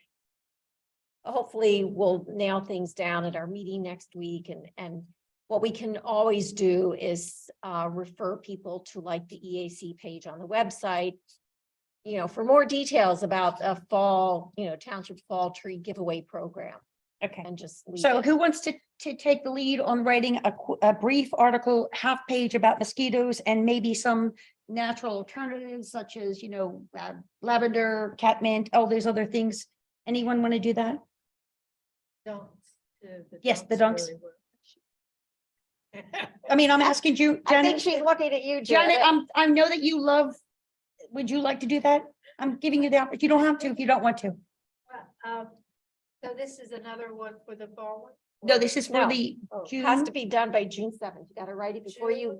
hopefully we'll nail things down at our meeting next week. And what we can always do is refer people to like the EAC page on the website, for more details about a fall, township fall tree giveaway program, Okay. and just leave So it. who wants to take the lead on writing a brief article, half page about mosquitoes and maybe some natural alternatives such as, lavender, catmint, all those other things? Anyone want to do that? Dunks. Yes, the dunks. really work. I'm asking you, I think Janet, she's looking at you, Janet, Janet. I know that you love, would you like to do that? I'm giving you the opportunity. You don't have to if you don't want to. So this is another one for the fall one? No, this is for No. the Has June. to be done by June 7th. You gotta write it before you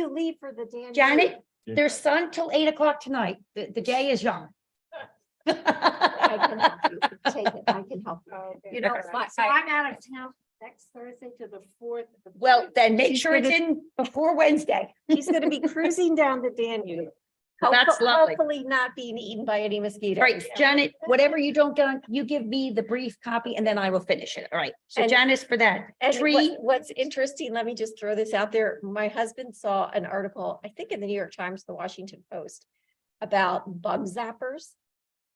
leave for the Dan. Janet, there's sun till 8 o'clock tonight. The day is young. I can help you. Take it. I can help you. So I'm out of town next Thursday to the 4th. Well, then make sure it's in before Wednesday. He's gonna be cruising down the Danube. That's lovely. Hopefully not being eaten by any mosquitoes. Right, Janet, whatever you don't done, you give me the brief copy and then I will finish it. All right. So And- Janice for that And tree. what's interesting, let me just throw this out there. My husband saw an article, I think in the New York Times, the Washington Post, about bug zappers.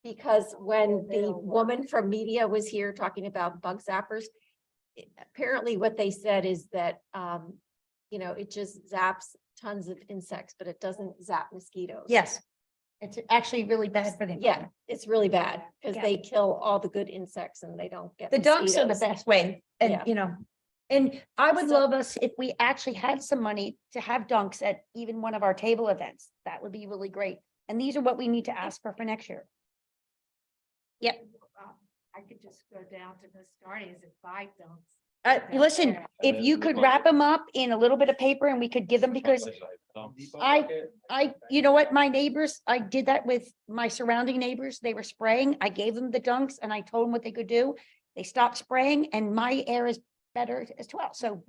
Because when the woman from media was here talking about bug zappers, apparently what they said is that, it just zaps tons of insects, but it doesn't zap mosquitoes. Yes. It's actually really bad for them. Yeah, it's really bad because Yeah. they kill all the good insects and they don't get The dunks are the mosquitoes. best way. And, Yeah. and I would So- love us if we actually had some money to have dunks at even one of our table events. That would be really great. And these are what we need to ask for next year. I could just go down to Miss Darty's and buy dunks. Listen, if you could wrap them up in a little bit of paper and we could give them because you know what, my neighbors, I did that with my surrounding neighbors. They were spraying. I gave them the dunks and I told them what they could do. They stopped spraying and my air is better as well. So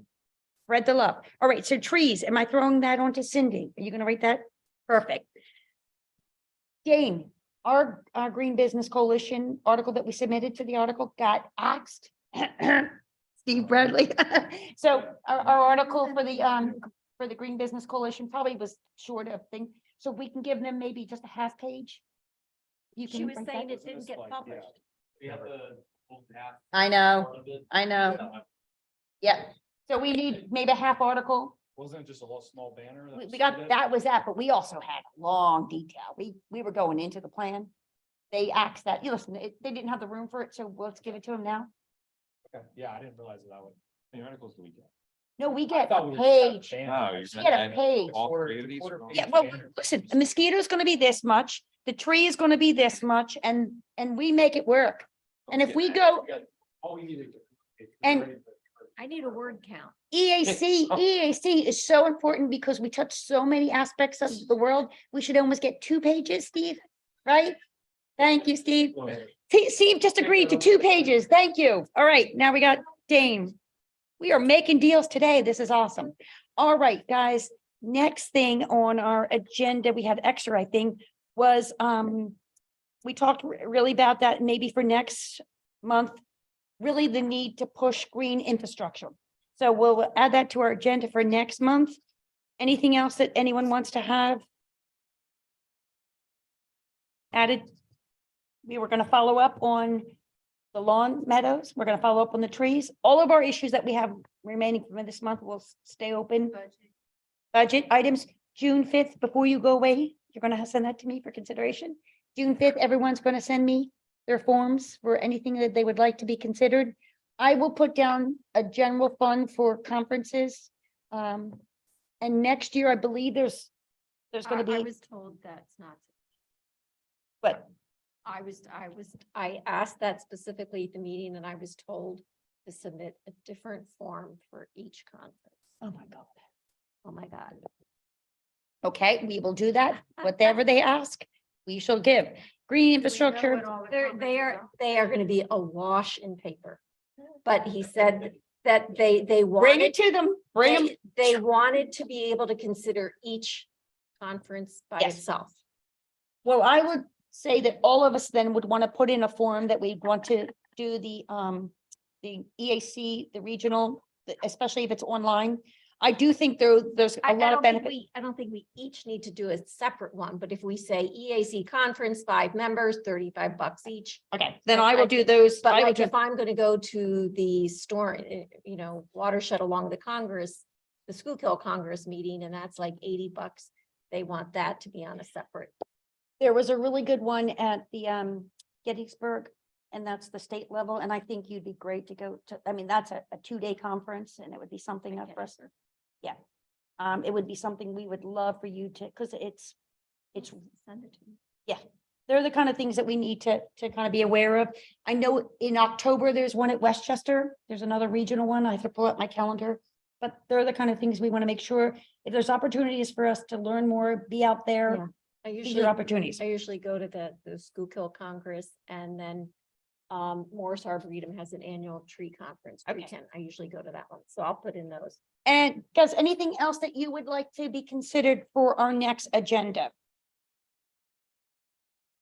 spread the love. All right, so trees, am I throwing that onto Cindy? Are you gonna write that? Perfect. Jane, our Green Business Coalition article that we submitted to the article got axed. Steve Bradley. So our article for the Green Business Coalition probably was short of thing, so we can give them maybe just a half page. You She can was write saying that. it didn't get published. I know, I know. Yeah, so we need maybe a half article. Wasn't it just a little small banner? We got, that was that, but we also had long detail. We were going into the plan. They asked that, you listen, they didn't have the room for it, so let's give it to them now. Okay, yeah, I didn't realize that would. How many articles do we get? No, we I get thought a we were page. just a Oh, banner. you're We get a saying page. all Quarter- three of these quarter are on- page Yeah, well, banner. listen, a mosquito's gonna be this much, the tree is gonna be this much, and we make it work. And if we go All we need to. And- I need a word count. EAC is so important because we touch so many aspects of the world. We should almost get 2 pages, Steve, right? Thank you, Steve. Steve just agreed to 2 pages. Thank you. All right, now we got Dane. We are making deals today. This is awesome. All right, guys, next thing on our agenda, we had extra, I think, was, we talked really about that maybe for next month, really the need to push green infrastructure. So we'll add that to our agenda for next month. Anything else that anyone wants to have added? We were going to follow up on the lawn meadows. We're going to follow up on the trees. All of our issues that we have remaining from this month will stay open. Budget items, June 5th, before you go away, you're going to send that to me for consideration. June 5th, everyone's going to send me their forms for anything that they would like to be considered. I will put down a general fund for conferences. And next year, I believe there's going to I be, was told that's not, but I asked that specifically at the meeting and I was told to submit a different form for each conference. oh my God. Oh, my God. Okay, we will do that. Whatever they ask, we shall give. Green infrastructure. They are going to be awash in paper. But he said that they Bring wanted, it to them. Bring them. they wanted to be able to consider each conference by Yes. itself. Well, I would say that all of us then would want to put in a form that we want to do the EAC, the regional, especially if it's online. I do think there's a lot of benefit. I don't think we each need to do a separate one, but if we say EAC conference, 5 members, $35 each. Okay, then I will do those. But I will like do- if I'm gonna go to the store, watershed along the Congress, the Schuylkill Congress meeting, and that's like $80, they want that to be on a separate. There was a really good one at the Gettysburg, and that's the state level, and I think you'd be great to go to, I mean, that's a 2-day conference, and it would be something up for us. Yeah. It would be something we would love for you to, because it's, Send it to me. they're the kind of things that we need to kind of be aware of. I know in October, there's one at Westchester. There's another regional one. I have to pull up my calendar. But they're the kind of things we want to make sure if there's opportunities for us to learn more, be out there, Yeah. I these usually are opportunities. I usually go to the Schuylkill Congress and then Morris Arboretum has an annual tree conference. Okay. I usually go to that one. So I'll put in those. And does anything else that you would like to be considered for our next agenda?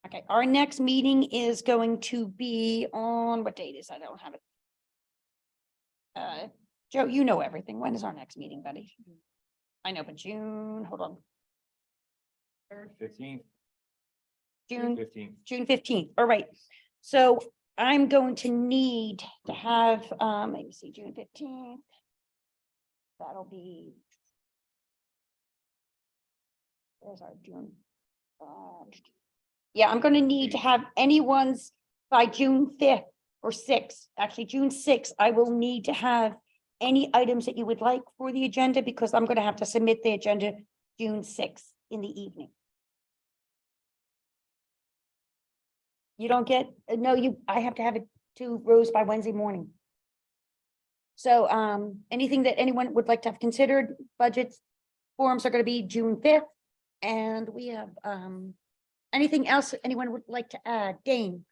Okay, our next meeting is going to be on, what date is, I don't have it. Joe, you know everything. When is our next meeting, buddy? I know, but June, hold on, 15th, June 15th. June 15th. All right. So I'm going to need to have, let me see, June 15th. That'll be. There's our June. Yeah, I'm gonna need to have anyone's by June 5th or 6th, actually June 6th, I will need to have any items that you would like for the agenda because I'm gonna have to submit the agenda June 6th in the evening. You don't get, no, I have to have it to Rose by Wednesday morning. So anything that anyone would like to have considered, budgets, forums are going to be June 5th. And we have anything else anyone would like to add? Dane,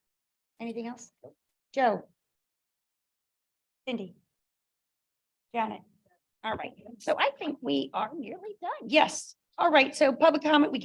anything else? Joe? Cindy? Janet? All right, so I think we are nearly done. Yes. All right, so public comment, we gave